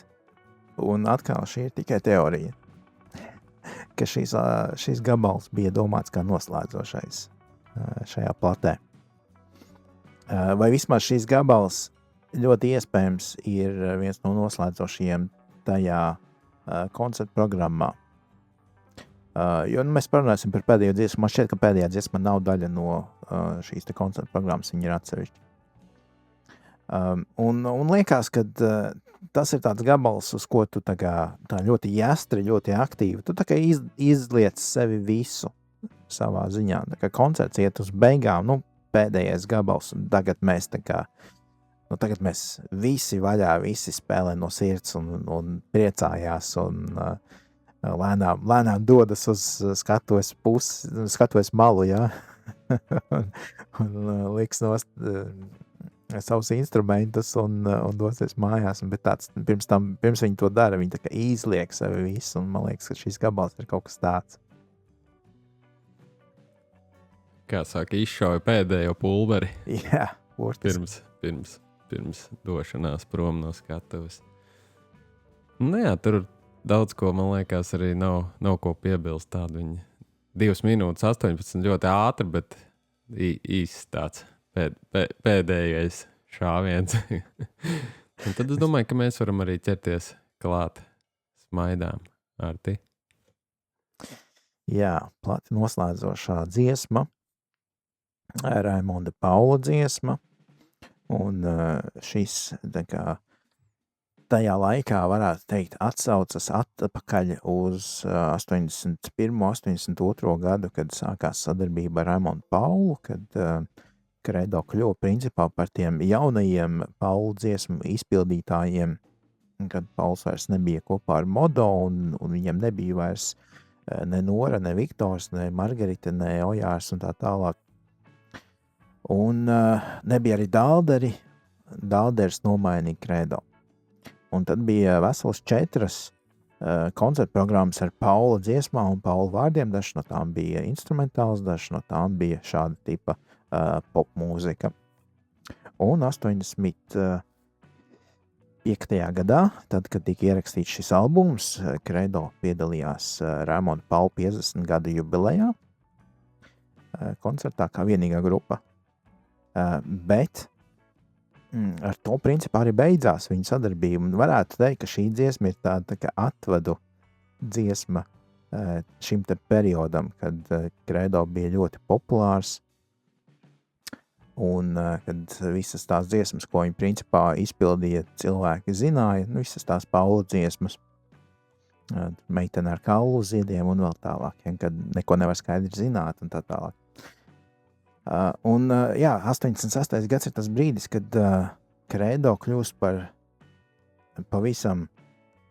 Speaker 3: un atkal šī ir tikai teorija, ka šis gabals bija domāts kā noslēdzošais šajā platē. Vai vismaz šis gabals ļoti iespējams ir viens no noslēdzošajiem tajā koncertu programmā. Jo mēs parunāsim par pēdējo dziesmu. Man šķiet, ka pēdējā dziesma nav daļa no šīs te koncertu programmas, viņa ir atsevišķa. Un liekas, ka tas ir tāds gabals, uz ko tu tā ļoti jāstri, ļoti aktīvi. Tu tā kā izliec sevi visu savā ziņā. Tā kā koncerts iet uz beigām, pēdējais gabals, un tagad mēs tagad mēs visi vaļā, visi spēlē no sirds un priecājās un lēnām dodas uz skatuves malu, jā, un liks nost savus instrumentus un dosies mājās, bet pirms viņi to dara, viņi tā kā izliek sevi visu, un man liekas, ka šis gabals ir kaut kas tāds.
Speaker 2: Kā saka, izšauja pēdējo pulveri.
Speaker 3: Jā,
Speaker 2: pirms došanās prom no skatuves. Jā, tur daudz ko, man liekas, arī nav ko piebilst tādu viņa 2 minūtes 18 ļoti ātri, bet īsts tāds pēdējais šāviens. Un tad es domāju, ka mēs varam arī ķerties klāt smaidām ar ti.
Speaker 3: Jā, plati noslēdzošā dziesma, Raimonda Paula dziesma, un šis tajā laikā, varētu teikt, atsaucas atpakaļ uz 81. 82. gadu, kad sākās sadarbība ar Raimondu Paulu, kad Kredo kļuva principā par tiem jaunajiem Paulu dziesmu izpildītājiem, kad Pauls vairs nebija kopā ar Modo, un viņam nebija vairs ne Nora, ne Viktors, ne Margarita, ne Ojārs un tā tālāk. Un nebija arī Dālderi, Dālderis nomainīja Kredo. Un tad bija veselas 4 koncertu programmas ar Paula dziesmām un Paula vārdiem. Dažs no tām bija instrumentāls, dažs no tām bija šāda tipa pop mūzika. Un 85. gadā, tad, kad tika ierakstīts šis albums, Kredo piedalījās Raimonda Paula 50 gadu jubilejā koncertā kā vienīgā grupa. Bet ar to principā arī beidzās viņa sadarbība. Un varētu teikt, ka šī dziesma ir tāda kā atvadu dziesma šim te periodam, kad Kredo bija ļoti populārs un kad visas tās dziesmas, ko viņi principā izpildīja, cilvēki zināja, visas tās Paula dziesmas, Meitene ar kaulu ziediem un vēl tālāk, ja, kad neko nevar skaidri zināt un tā tālāk. 86. gads ir tas brīdis, kad Kredo kļūst par pavisam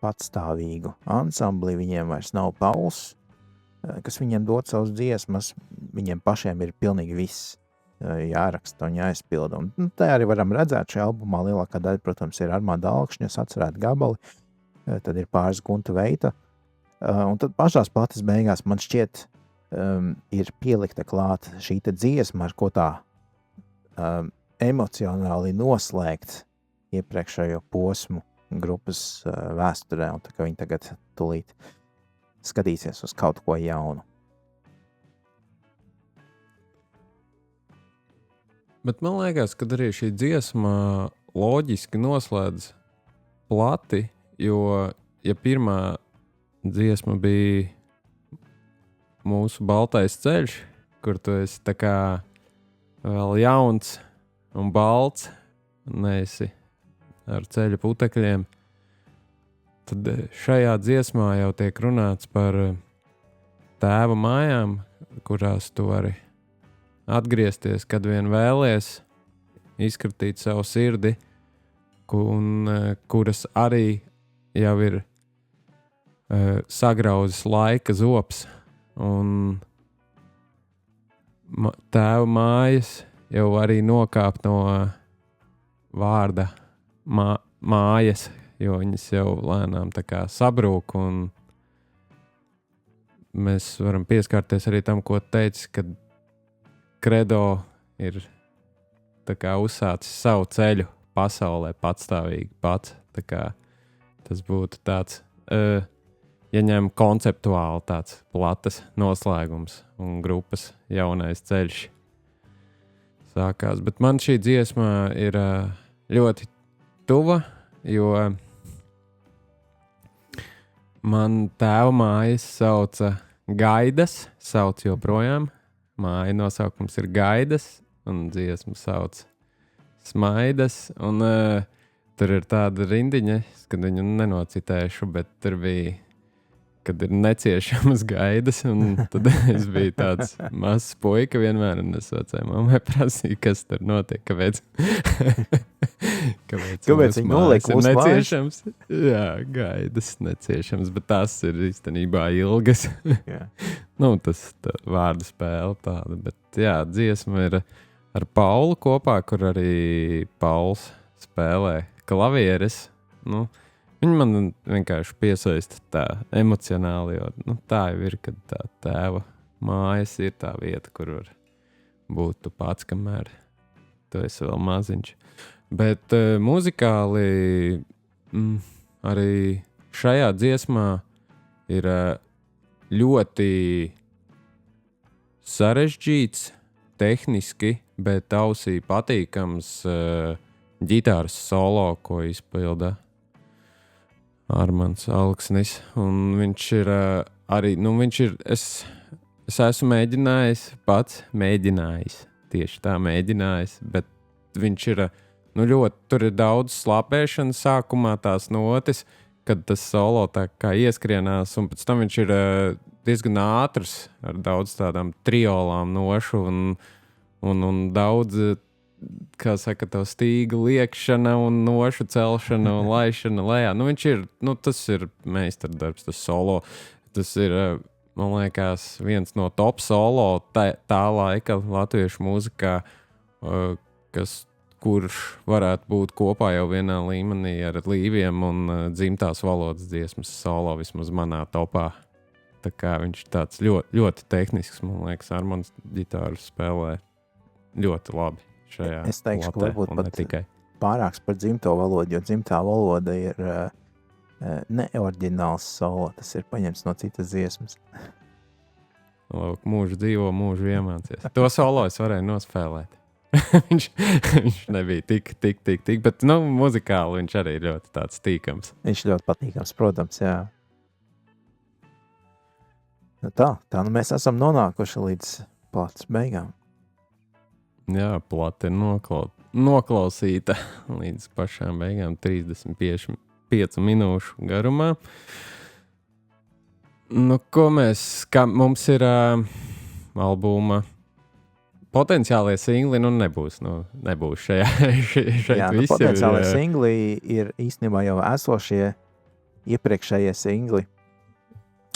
Speaker 3: patstāvīgu ansambli. Viņiem vairs nav Pauls, kas viņiem dod savas dziesmas. Viņiem pašiem ir pilnīgi viss jāraksta un jāizpilda. Un tā arī varam redzēt šajā albumā. Lielākā daļa, protams, ir Armānda Alkšņa atcerēti gabali, tad ir pāris Gunta Veita. Un tad pašās plates beigās man šķiet, ir pielikta klāt šī te dziesma, ar ko tā emocionāli noslēgt iepriekšējo posmu grupas vēsturē, un tā kā viņi tagad tulīt skatīsies uz kaut ko jaunu.
Speaker 2: Bet man liekas, ka arī šī dziesma loģiski noslēdz plati, jo, ja pirmā dziesma bija mūsu baltais ceļš, kur tu esi tā kā vēl jauns un balts, neesi ar ceļa putekļiem, tad šajā dziesmā jau tiek runāts par tēva mājām, kurās tu vari atgriezties, kad vien vēlies, izskatīt savu sirdi, un kuras arī jau ir sagrauzis laika zops. un tēva mājas jau arī nokāp no vārda mājas, jo viņas jau lēnām tā kā sabrūk, un mēs varam pieskarties arī tam, ko teici, kad Kredo ir tā kā uzsācis savu ceļu pasaulē patstāvīgi pats. Tā kā tas būtu tāds, ja ņem konceptuāli tāds platas noslēgums un grupas jaunais ceļš sākās. Bet man šī dziesma ir ļoti tuva, jo man tēva mājas sauca Gaidas, sauc joprojām. Māja nosaukums ir Gaidas, un dziesmu sauc Smaidas. Un tur ir tāda rindiņa, kad viņu nenocitēšu, bet tur bija, kad ir neciešamas gaidas, un tad es biju tāds mazs puika vienmēr, un es vecai mammai prasīju, kas tur notiek, kāpēc
Speaker 3: viņi nolika uz
Speaker 2: neciešams. Jā, gaidas neciešams, bet tās ir īstenībā ilgas. Nu, tas vārdu spēle tāda, bet jā, dziesma ir ar Paulu kopā, kur arī Pauls spēlē klavieres. Nu, viņi man vienkārši piesaista tā emocionāli, jo tā jau ir, kad tā tēva mājas ir tā vieta, kur var būt tu pats, kamēr tu esi vēl maziņš. Bet muzikāli arī šajā dziesmā ir ļoti sarežģīts, tehniski, bet ausī patīkams ģitāras solo, ko izpilda Armands Alksnis. Un viņš ir arī, es esmu mēģinājis, tieši tā mēģinājis, bet viņš ir, ļoti, tur ir daudz slāpēšanas sākumā tās notis, kad tas solo tā kā ieskrienās, un pēc tam viņš ir diezgan ātrs ar daudz tādām triolām nošu un daudz, kā saka, to stīgu liekšana un nošu celšana un laišana lejā. Viņš ir, tas ir meistardarbs, tas solo. Tas ir, man liekas, viens no top solo tā laika latviešu mūzikā, kurš varētu būt kopā jau vienā līmenī ar Līviem un dzimtās valodas dziesmas solo vismaz manā topā. Tā kā viņš tāds ļoti, ļoti tehnisks, man liekas, Armands ģitāru spēlē ļoti labi šajā
Speaker 3: es teikšu,
Speaker 2: platē,
Speaker 3: ka varbūt pat
Speaker 2: tikai
Speaker 3: pārāks par dzimto valodu, jo dzimtā valoda ir neoriģināls solo, tas ir paņemts no citas dziesmas.
Speaker 2: Lūk, mūžu dzīvo, mūžu iemācies. To solo es varēju nospēlēt. viņš nebija tik, bet muzikāli viņš arī ļoti tāds tīkams.
Speaker 3: Viņš ļoti patīkams, protams, jā. Tā mēs esam nonākuši līdz platas beigām.
Speaker 2: Jā, plati ir noklausīta līdz pašām beigām 35 minūšu garumā. Mums ir albuma potenciālie singli, nebūs šeit
Speaker 3: jā,
Speaker 2: visi.
Speaker 3: Potenciālie singli ir īstenībā jau esošie iepriekšējie singli.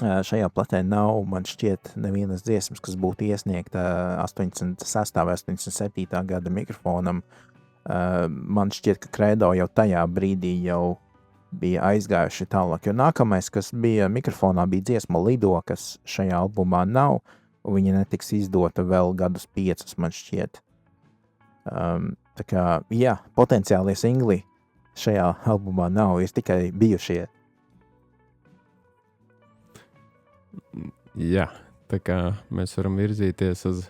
Speaker 3: Šajā platē nav, man šķiet, nevienas dziesmas, kas būtu iesniegta 86. vai 87. gada mikrofonam. Man šķiet, ka Kredo jau tajā brīdī jau bija aizgājuši tālāk, jo nākamais, kas bija mikrofonā, bija dziesma Lido, kas šajā albumā nav, un viņa netiks izdota vēl gadus 5, man šķiet. Tā kā, jā, potenciālie singli šajā albumā nav, ir tikai bijušie.
Speaker 2: Jā, tā kā mēs varam virzīties uz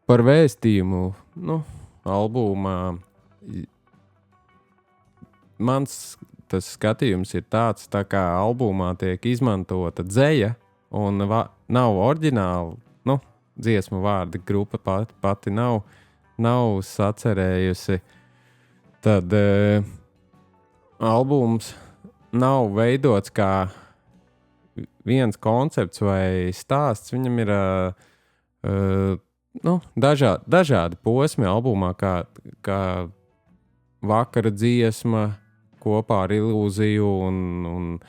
Speaker 2: par vēstījumu, albumā. Mans tas skatījums ir tāds, tā kā albumā tiek izmantota dzeja un nav oriģināli, dziesmu vārdi, grupa pati nav sacerējusi, tad albums nav veidots kā viens koncepts vai stāsts. Viņam ir dažādi posmi albumā, kā vakara dziesma kopā ar ilūziju un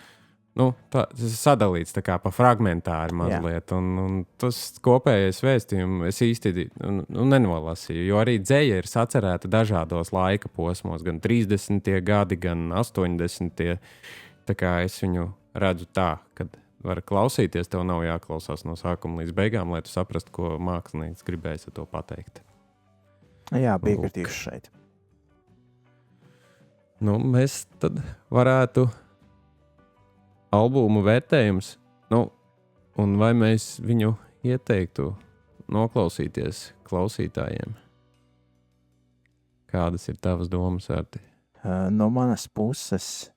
Speaker 2: sadalīts tā kā pa fragmentāri mazliet. Un tas kopējais vēstījums es īsti nenolasīju, jo arī dzēja ir sacerēta dažādos laika posmos, gan 30. gadi, gan 80. Tā kā es viņu redzu tā, kad var klausīties, tev nav jāklausās no sākuma līdz beigām, lai tu saprastu, ko mākslinieks gribējis ar to pateikt.
Speaker 3: Jā, piekritīšu šeit.
Speaker 2: Mēs tad varētu albumu vērtējums, un vai mēs viņu ieteiktu noklausīties klausītājiem? Kādas ir tavas domas, Arti?
Speaker 3: No manas puses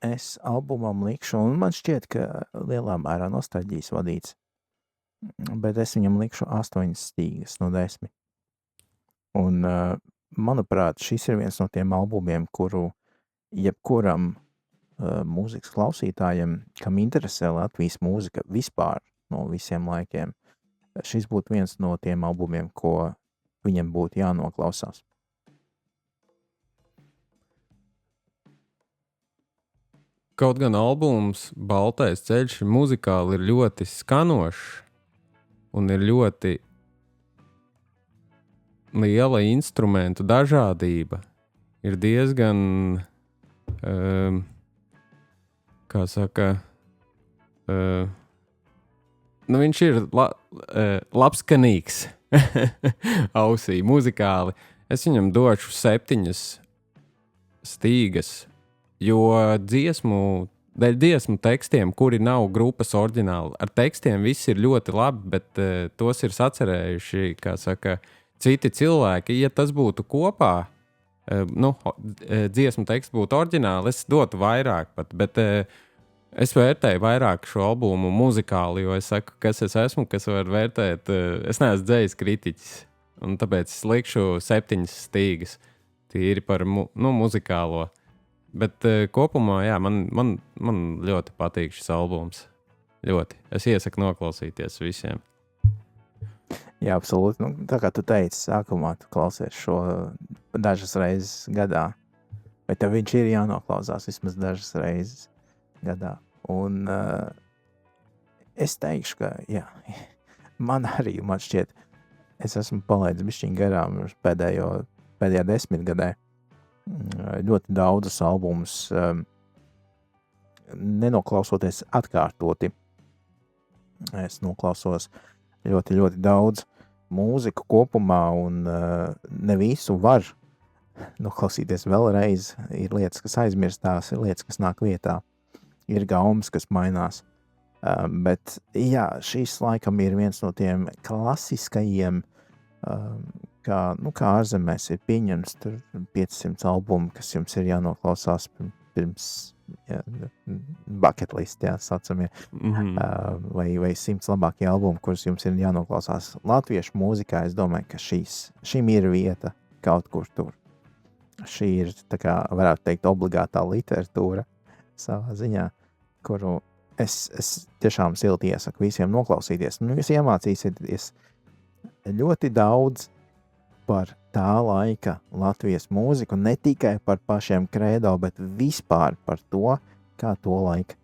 Speaker 3: es albumam likšu, un man šķiet, ka lielā mērā nostalģijas vadīts, bet es viņam likšu 8 stīgas no 10. Un, manuprāt, šis ir viens no tiem albumiem, kuru jebkuram mūzikas klausītājiem, kam interesē Latvijas mūzika vispār no visiem laikiem, šis būtu viens no tiem albumiem, ko viņam būtu jānoklausās.
Speaker 2: Kaut gan albums Baltais ceļš muzikāli ir ļoti skanošs un ir ļoti liela instrumentu dažādība, ir diezgan kā saka, viņš ir labskanīgs ausī, muzikāli. Es viņam došu 7 stīgas, jo dēļ dziesmu tekstiem, kuri nav grupas oriģināli, ar tekstiem viss ir ļoti labi, bet tos ir sacerējuši, kā saka, citi cilvēki. Ja tas būtu kopā, dziesmu teksts būtu oriģināli, es dotu vairāk pat, bet es vērtēju vairāk šo albumu muzikāli, jo es saku, kas es esmu, kas var vērtēt. Es neesmu dzējas kritiķis, un tāpēc es likšu 7 stīgas tīri par muzikālo. Bet kopumā, jā, man ļoti patīk šis albums. Ļoti. Es iesaku noklausīties visiem.
Speaker 3: Jā, absolūti. Tā kā tu teici, sākumā tu klausies šo dažas reizes gadā, bet tev viņš ir jānoklausās vismaz dažas reizes gadā. Un es teikšu, ka jā, man šķiet, es esmu palaidis bišķiņ garām pēdējā 10 gadē ļoti daudzus albumus nenoklausoties atkārtoti. Es noklausos ļoti, ļoti daudz mūziku kopumā, un ne visu var noklausīties vēlreiz. Ir lietas, kas aizmirstās, ir lietas, kas nāk vietā, ir gaumas, kas mainās. Bet jā, šīs laikam ir viens no tiem klasiskajiem, kā ārzemēs ir pieņems 500 albumi, kas jums ir jānoklausās pirms bucket list, saucamie, vai 100 labākie albumi, kurus jums ir jānoklausās latviešu mūzikā. Es domāju, ka šim ir vieta kaut kur tur. Šī ir, tā kā varētu teikt, obligātā literatūra savā ziņā, kuru es tiešām silti iesaku visiem noklausīties. Jūs iemācīsieties ļoti daudz par tā laika Latvijas mūziku, ne tikai par pašiem kredo, bet vispār par to, kā to laika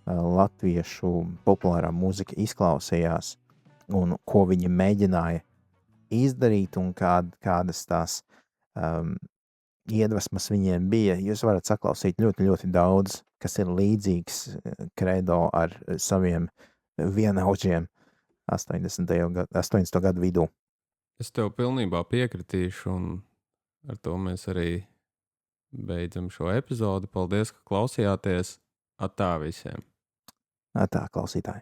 Speaker 3: latviešu populārā mūzika izklausījās un ko viņi mēģināja izdarīt un kādas tās iedvesmas viņiem bija. Jūs varat saklausīt ļoti, ļoti daudz, kas ir līdzīgs kredo ar saviem vienaudžiem 80. gadu vidū.
Speaker 2: Es tev pilnībā piekritīšu, un ar to mēs arī beidzam šo epizodi. Paldies, ka klausījāties. Atā visiem!
Speaker 3: Atā, klausītāji!